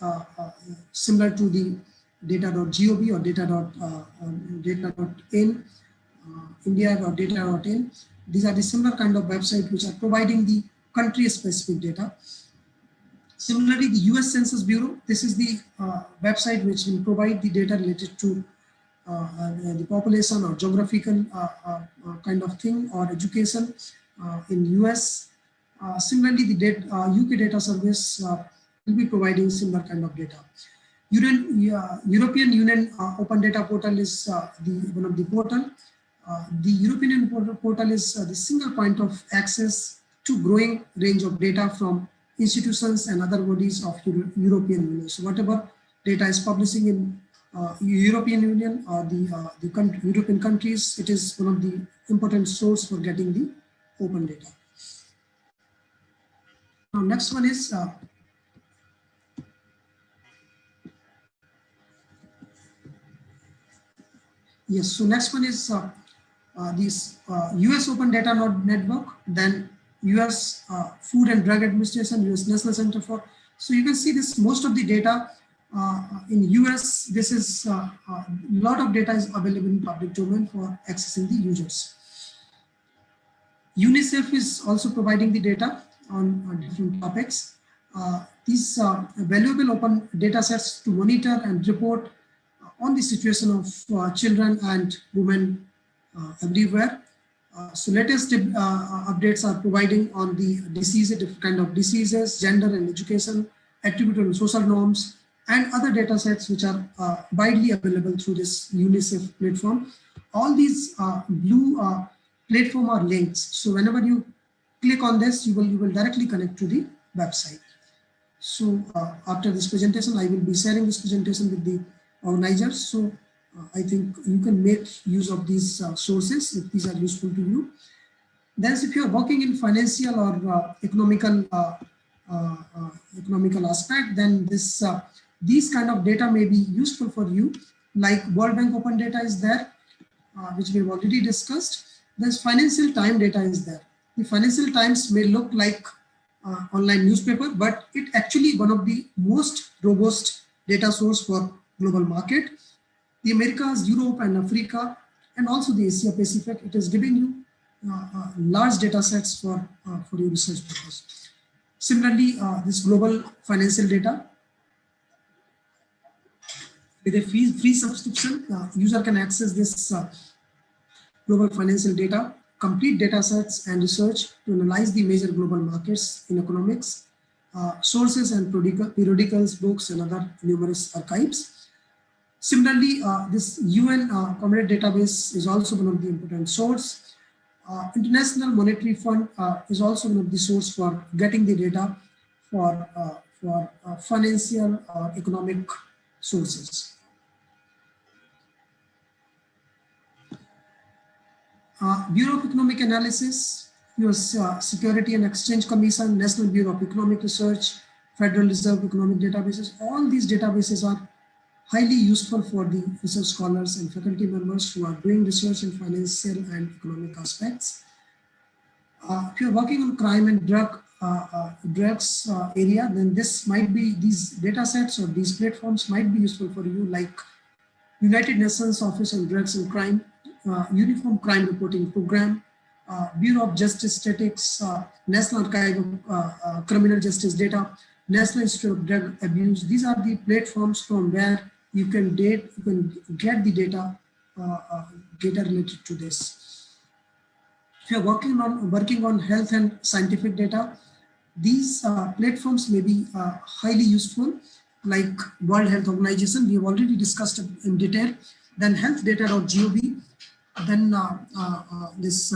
similar to the data.gov or data.in, India or data.in. These are the similar kind of website which are providing the country specific data. Similarly, the US Census Bureau, this is the website which will provide the data related to the population or geographical kind of thing or education in US. Similarly, the UK Data Service will be providing similar kind of data. European Union Open Data Portal is one of the portal. The European Union portal is the single point of access to growing range of data from institutions and other bodies of European Union. So whatever data is publishing in European Union or the European countries, it is one of the important source for getting the open data. Now next one is yes. So next one is this US Open Data Network, then US Food and Drug Administration, US National Center for. So you can see this most of the data in US. This is a lot of data is available in public domain for accessing the users. UNICEF is also providing the data on different topics. These are valuable open data sets to monitor and report on the situation of children and women everywhere. So latest updates are providing on the diseases, different kind of diseases, gender and education, attributable social norms, and other data sets which are widely available through this UNICEF platform. All these blue platform are links. So whenever you click on this, you will directly connect to the website. So after this presentation, I will be sharing this presentation with the organizers. So I think you can make use of these sources if these are useful to you. Then if you are working in financial or economical aspect, then these kind of data may be useful for you. Like World Bank Open Data is there, which we've already discussed. There's Financial Times data is there. The Financial Times may look like online newspaper, but it actually one of the most robust data source for global market. The Americas, Europe and Africa, and also the Asia Pacific, it is giving you large data sets for your research purpose. Similarly, this global financial data, with a free subscription, user can access this global financial data, complete data sets and research to analyze the major global markets in economics, sources and periodicals, books and other numerous archives. Similarly, this UN Community Database is also one of the important source. International Monetary Fund is also one of the source for getting the data for financial or economic sources. Bureau of Economic Analysis, US Security and Exchange Commission, National Bureau of Economic Research, Federal Reserve Economic Databases. All these databases are highly useful for the research scholars and faculty members who are doing research in financial and economic aspects. If you're working on crime and drugs area, then this might be, these data sets or these platforms might be useful for you, like United Nations Office on Drugs and Crime, Uniform Crime Reporting Program, Bureau of Justice Statistics, National Archive of Criminal Justice Data, National Institute of Drug Abuse. These are the platforms from where you can get the data related to this. If you're working on health and scientific data, These platforms may be highly useful, like World Health Organization. We have already discussed it in detail. Then healthdata.gov. Then this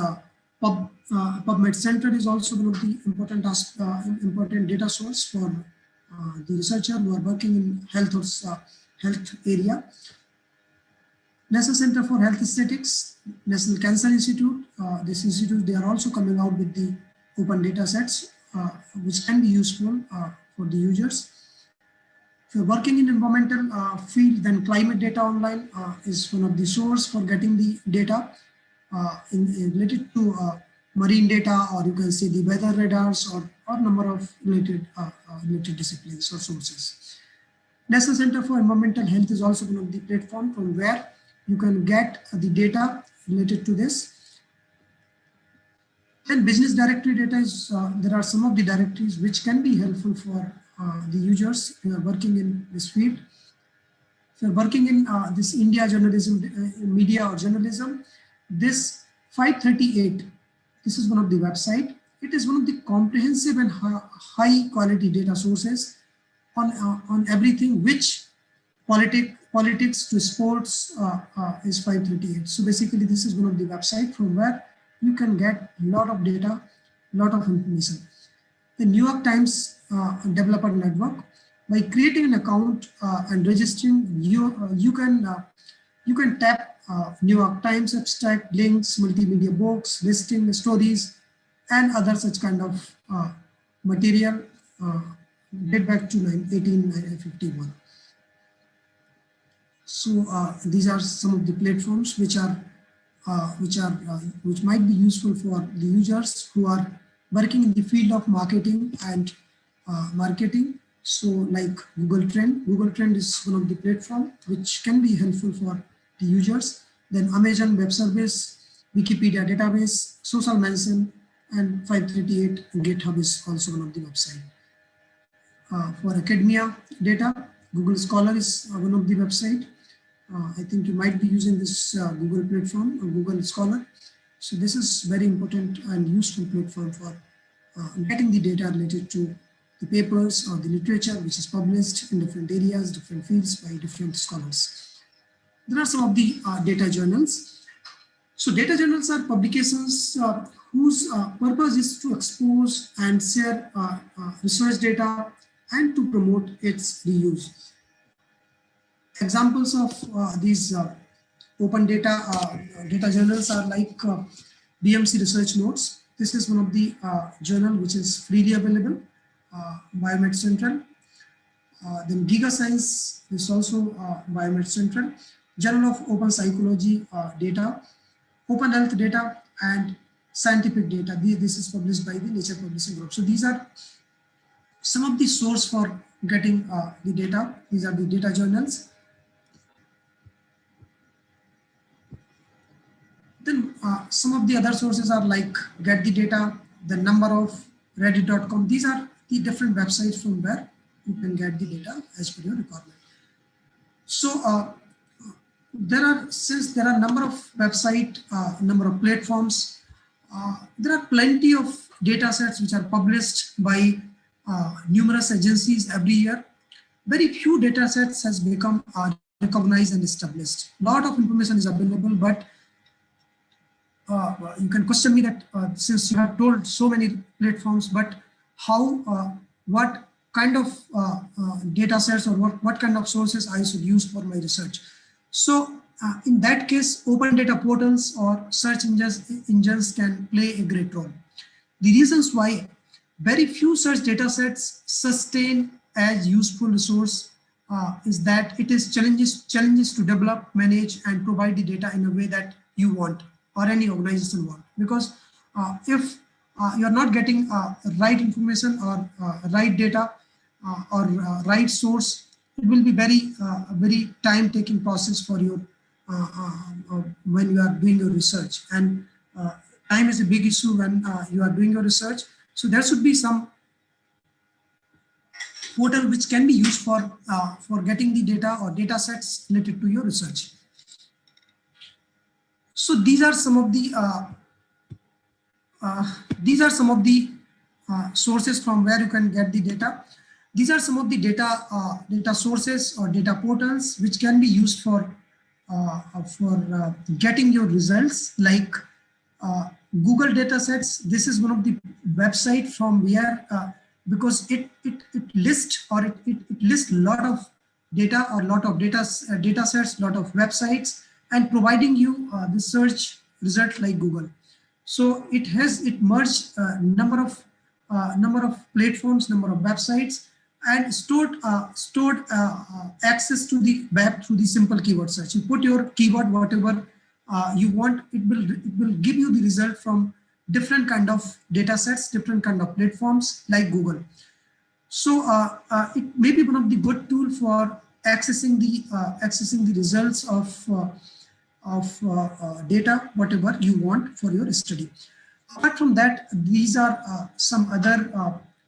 PubMed Center is also one of the important data source for the researcher who are working in health area. National Center for Health Statistics, National Cancer Institute. This institute, they are also coming out with the open data sets, which can be useful for the users. If you're working in environmental field, then Climate Data Online is one of the source for getting the data related to marine data, or you can say the weather radars, or number of related disciplines or sources. National Center for Environmental Health is also one of the platform from where you can get the data related to this. Then business directory data is, there are some of the directories which can be helpful for the users who are working in this field. If you're working in this India journalism, media or journalism, this 538, this is one of the website. It is one of the comprehensive and high quality data sources on everything which politics to sports is 538. So basically this is one of the website from where you can get a lot of data, lot of information. The New York Times Developer Network, by creating an account and registering, you can tap New York Times abstract, links, multimedia books, listing, stories, and other such kind of material date back to 1851. So these are some of the platforms which might be useful for the users who are working in the field of marketing and marketing. So like Google Trend is one of the platform which can be helpful for the users. Then Amazon Web Service, Wikipedia database, Social Mention, and 538 GitHub is also one of the website. For academia data, Google Scholar is one of the website. I think you might be using this Google platform or Google Scholar. So this is very important and useful platform for getting the data related to the papers or the literature which is published in different areas, different fields by different scholars. There are some of the data journals. So data journals are publications whose purpose is to expose and share research data and to promote its reuse. Examples of these open data journals are like BMC Research Notes. This is one of the journal which is freely available. Biomed Central. Then Giga Science is also Biomed Central. Journal of Open Psychology Data, Open Health Data, and Scientific Data. This is published by the Nature Publishing Group. So these are some of the source for getting the data. These are the data journals. Then some of the other sources are like Get the Data, the number of Reddit.com. These are the different websites from where you can get the data as per your requirement. So since there are number of website, number of platforms, there are plenty of data sets which are published by numerous agencies every year. Very few data sets has become recognized and established. A lot of information is available, but you can question me that since you have told so many platforms, but how, what kind of data sets or what kind of sources I should use for my research. So in that case, open data portals or search engines can play a great role. The reasons why very few such data sets sustain as useful resource is that it is challenges to develop, manage, and provide the data in a way that you want or any organization want. Because if you're not getting right information or right data or right source, it will be very time-taking process for you when you are doing your research. And time is a big issue when you are doing your research. So there should be some portal which can be used for getting the data or data sets related to your research. So these are some of the sources from where you can get the data. These are some of the data sources or data portals which can be used for getting your results, like Google datasets. This is one of the website from where because it lists or it lists a lot of data or lot of data sets, lot of websites, and providing you the search result like Google. So it merged number of platforms, number of websites, and stored access to the web through the simple keyword search. You put your keyword whatever you want, it will give you the result from different kind of data sets, different kind of platforms like Google. So it may be one of the good tool for accessing the results of data, whatever you want for your study. Apart from that, these are some other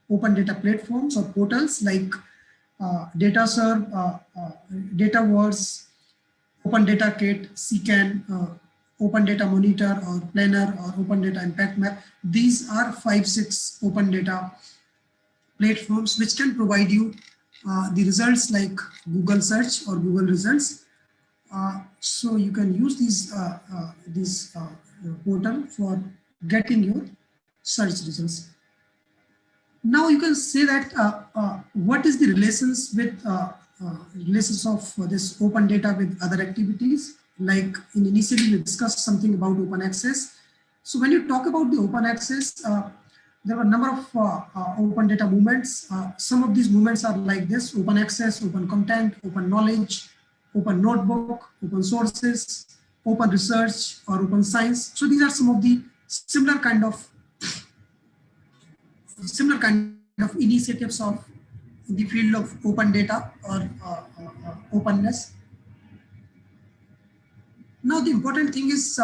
open data platforms or portals like DataServe, DataVerse, Open Data Kit, CCAN, Open Data Monitor or Planner or Open Data Impact Map. These are 5-6 open data platforms which can provide you the results like Google search or Google results. So you can use these portal for getting your search results. Now you can say that what is the relations of this open data with other activities? Like initially we discussed something about open access. So when you talk about the open access, there are a number of open data movements. Some of these movements are like this: open access, open content, open knowledge, open notebook, open sources, open research, or open science. So these are some of the similar kind of initiatives of the field of open data or openness. Now the important thing is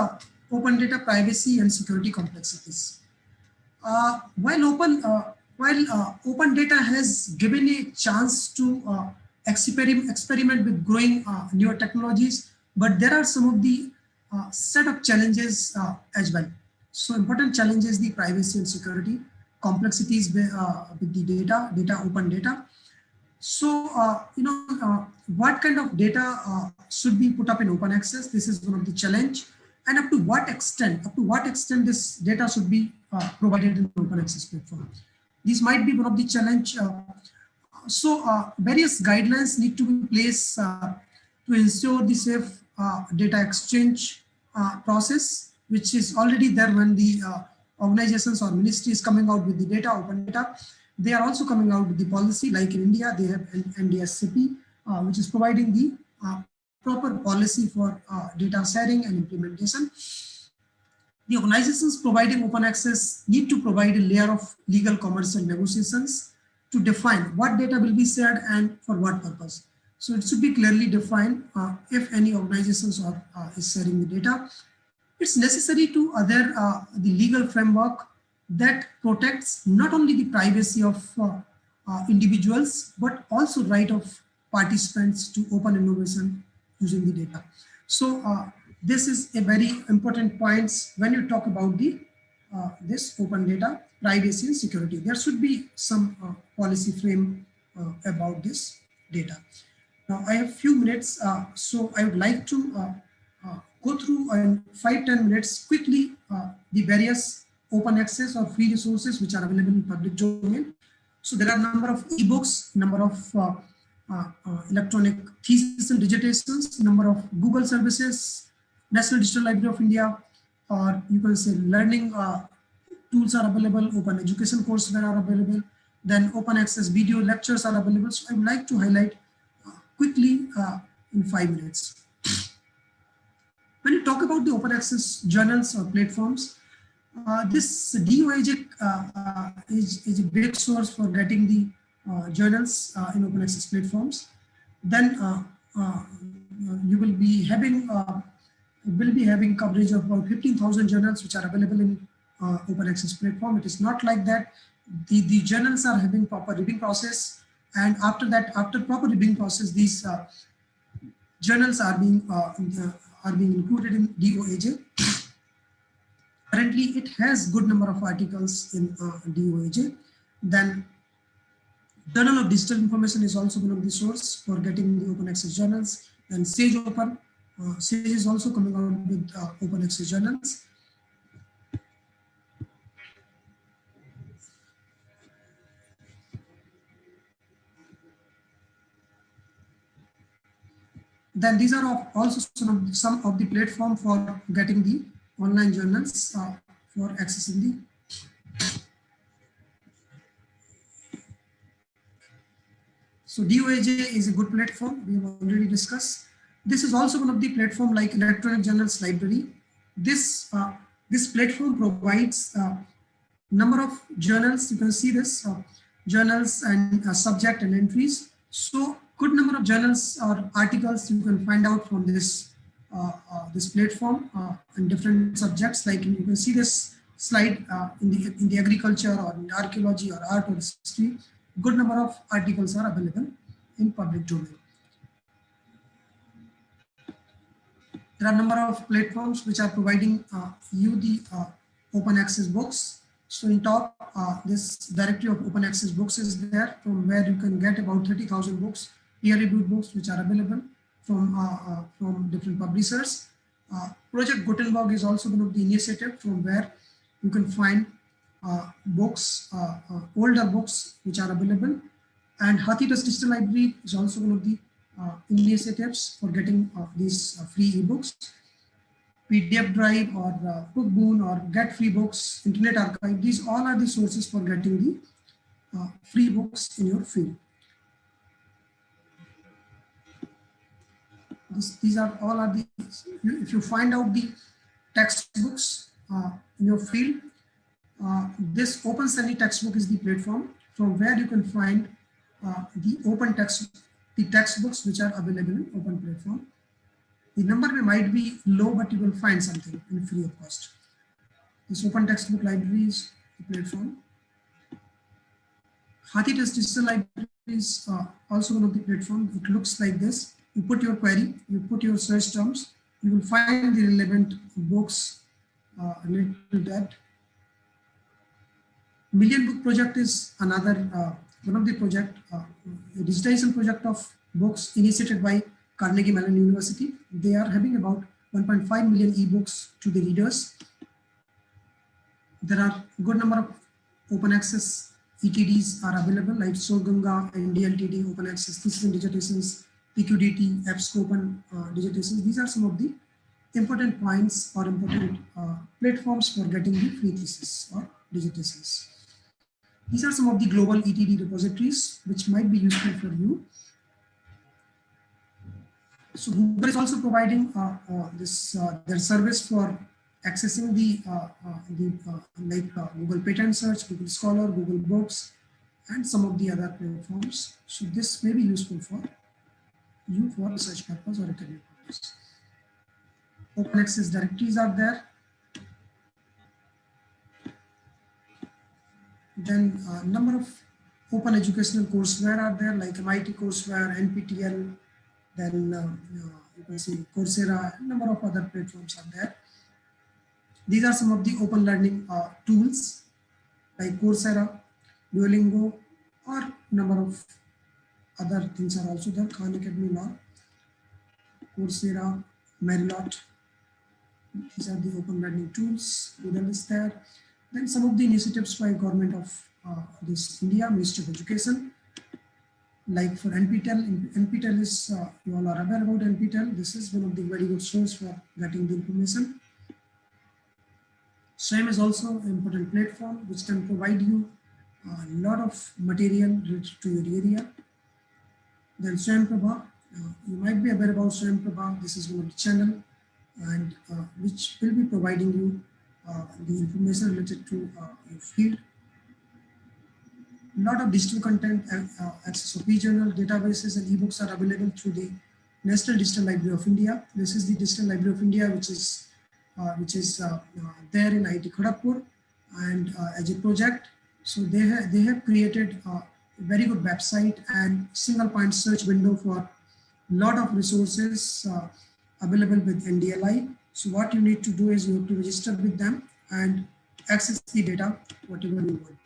open data privacy and security complexities. While open data has given a chance to experiment with growing newer technologies, but there are some of the set of challenges as well. So important challenges: the privacy and security, complexities with the open data. So what kind of data should be put up in open access? This is one of the challenge, and up to what extent this data should be provided in open access platform. This might be one of the challenge. Various guidelines need to be placed to ensure the safe data exchange process, which is already there when the organizations or ministry is coming out with the data, open data. They are also coming out with the policy. Like in India, they have NDSCP, which is providing the proper policy for data sharing and implementation. The organizations providing open access need to provide a layer of legal, commercial negotiations to define what data will be shared and for what purpose. So it should be clearly defined if any organizations is sharing the data. It's necessary to adhere the legal framework that protects not only the privacy of individuals, but also right of participants to open innovation using the data. So this is a very important point when you talk about the this open data, privacy and security. There should be some policy frame about this data. Now I have few minutes, so I would like to go through in 5-10 minutes quickly the various open access or free resources which are available in public domain. So there are a number of ebooks, number of electronic thesis and digitations, number of Google services, National Digital Library of India, or you can say learning tools are available, open education courseware are available, then open access video lectures are available. So I would like to highlight quickly in 5 minutes. When you talk about the open access journals or platforms, this DOAJ is a great source for getting the journals in open access platforms. Then you will be having coverage of about 15,000 journals which are available in open access platform. It is not like that. The journals are having proper reading process, and after that, after proper reading process, these journals are being included in DOAJ. Currently, it has good number of articles in DOAJ. Then Journal of Digital Information is also one of the source for getting the open access journals. And Sage Open, Sage is also coming out with open access journals. Then these are also some of the platform for getting the online journals for accessing the. So DOAJ is a good platform, we have already discussed. This is also one of the platform like Electronic Journals Library. This platform provides number of journals. You can see this journals and subject and entries. So good number of journals or articles you can find out from this platform in different subjects. Like you can see this slide in the agriculture or in archaeology or art or history. Good number of articles are available in public domain. There are a number of platforms which are providing you the open access books. So in top, this directory of open access books is there, from where you can get about 30,000 books, peer-reviewed books, which are available from different publishers. Project Gutenberg is also one of the initiative from where you can find books, older books, which are available. And Hathidas Digital Library is also one of the initiatives for getting these free ebooks. PDF Drive or Bookboon or Get Free Books, Internet Archive, these all are the sources for getting the free books in your field. These are all are the, if you find out the textbooks in your field, this Open Sunny textbook is the platform from where you can find the textbooks which are available in open platform. The number might be low, but you will find something in free of cost. This Open Textbook Library is the platform. Hathidas Digital Library is also one of the platform. It looks like this. You put your query, you put your search terms, you will find the relevant books related to that. Million Book Project is another one of the project, a digitization project of books initiated by Carnegie Mellon University. They are having about 1.5 million ebooks to the readers. There are good number of open access ETDs are available, like Sorganga, NDLTD, open access thesis and dissertations, PQDT, EBSCO open dissertations. These are some of the important points or important platforms for getting the free thesis or dissertations. These are some of the global ETD repositories which might be useful for you. So Google is also providing their service for accessing the Google Patent Search, Google Scholar, Google Books, and some of the other platforms. So this may be useful for you for research purpose or academic purpose. Open access directories are there. Then number of open educational courseware are there, like MIT courseware, NPTEL, then you can see Coursera, a number of other platforms are there. These are some of the open learning tools like Coursera, Duolingo, or number of other things are also there. Khan Academy Law, Coursera, Merilot. These are the open learning tools. Moodle is there. Then some of the initiatives by government of this India, Ministry of Education, like for NPTEL. NPTEL is, you all are aware about NPTEL. This is one of the very good source for getting the information. SWAYAM is also an important platform which can provide you a lot of material related to your area. Then SWAYAM Prabha, you might be aware about SWAYAM Prabha. This is one of the channel and which will be providing you the information related to your field. A lot of digital content, access of e-journal, databases and ebooks are available through the National Digital Library of India. This is the Digital Library of India, which is there in IIT Kharagpur and as a project. So they have created a very good website and single point search window for a lot of resources available with NDLI. So what you need to do is you have to register with them and access the data whatever you want.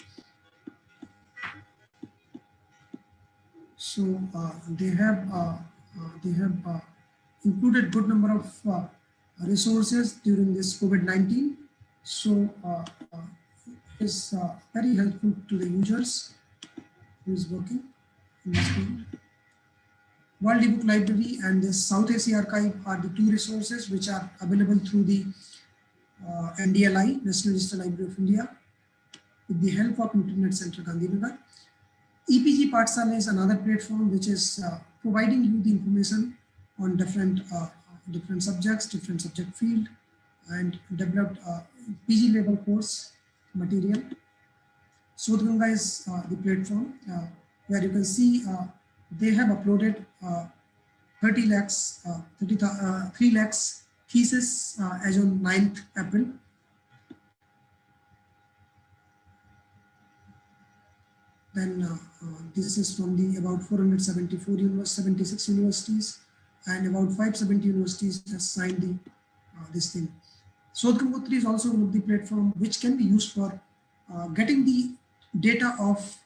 So they have included good number of resources during this COVID-19. So it is very helpful to the users who is working in this field. World eBook Library and the South Asia Archive are the two resources which are available through the NDLI, National Digital Library of India, with the help of Internet Center Gandhinagar. EPG Pathshala is another platform which is providing you the information on different subjects, different subject field, and developed PG level course material. Sodhganga is the platform where you can see they have uploaded 3 lakhs thesis as on 9th April. Then this is from the about 76 universities, and about 570 universities has signed the this thing. Sodhgangotri is also one of the platform which can be used for getting the data of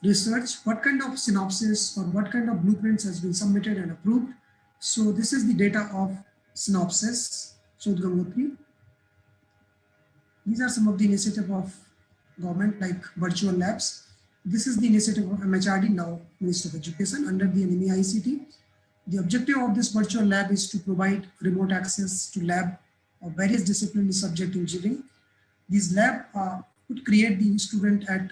research, what kind of synopsis or what kind of blueprints has been submitted and approved. So this is the data of synopsis, Sodhgangotri. These are some of the initiative of government like virtual labs. This is the initiative of MHRD, now Minister of Education, under the NME-ICT. The objective of this virtual lab is to provide remote access to lab of various disciplinary subject engineering. This lab could create the student at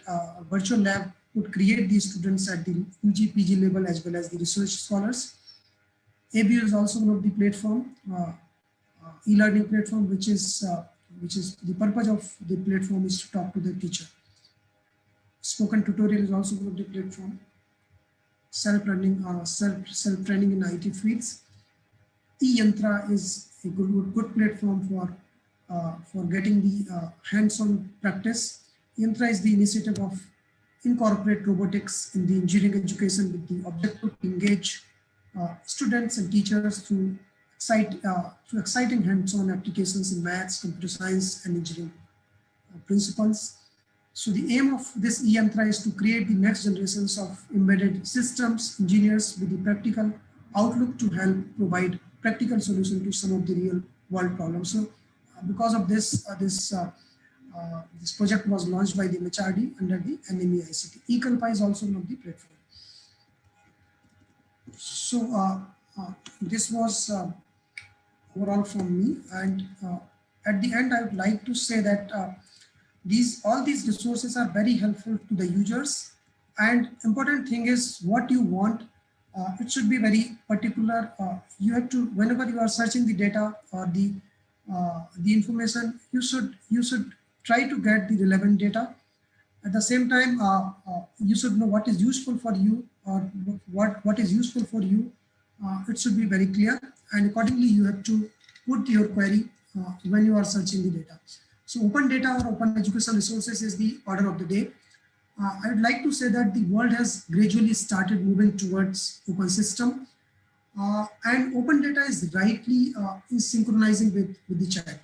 virtual lab could create the students at the UG, PG level as well as the research scholars. ABU is also one of the platform, e-learning platform, which is the purpose of the platform is to talk to the teacher. Spoken tutorial is also one of the platform. Self-learning, self-training in IT fields. E-Yantra is a good platform for getting the hands-on practice. Yantra is the initiative of incorporate robotics in the engineering education with the objective to engage students and teachers through exciting hands-on applications in maths, computer science, and engineering principles. So the aim of this E-Yantra is to create the next generations of embedded systems engineers with the practical outlook to help provide practical solution to some of the real world problems. So because of this, this project was launched by the MHRD under the NME-ICT. eKalpa is also one of the platform. So this was overall from me, and at the end I would like to say that all these resources are very helpful to the users, and important thing is what you want. It should be very particular. You have to, whenever you are searching the data or the information, you should try to get the relevant data. At the same time, you should know what is useful for you, or what is useful for you. It should be very clear, and accordingly you have to put your query when you are searching the data. So open data or open educational resources is the order of the day. I would like to say that the world has gradually started moving towards open system, and open data is rightly synchronizing with the chat.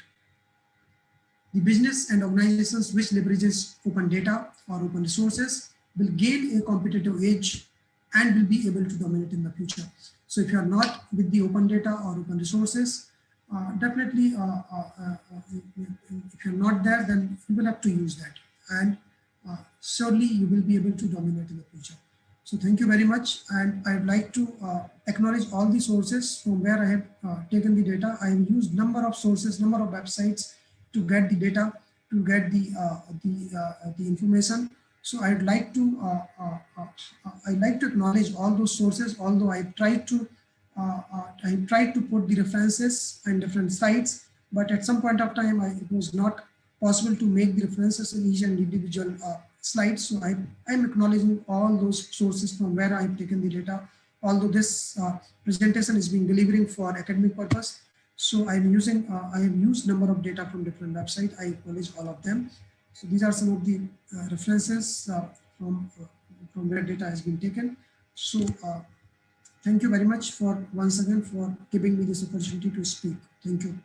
The business and organizations which leverages open data or open resources will gain a competitive edge and will be able to dominate in the future. So if you are not with the open data or open resources, definitely if you're not there, then you will have to use that, and surely you will be able to dominate in the future. So thank you very much, and I would like to acknowledge all the sources from where I have taken the data. I have used number of sources, number of websites to get the data, to get the information. So I'd like to acknowledge all those sources, although I tried to put the references and different sites, but at some point of time it was not possible to make the references in each and individual slide. So I'm acknowledging all those sources from where I've taken the data, although this presentation is being delivering for academic purpose. So I have used number of data from different websites. I acknowledge all of them. So these are some of the references from where data has been taken. So thank you very much for once again for giving me this opportunity to speak. Thank you.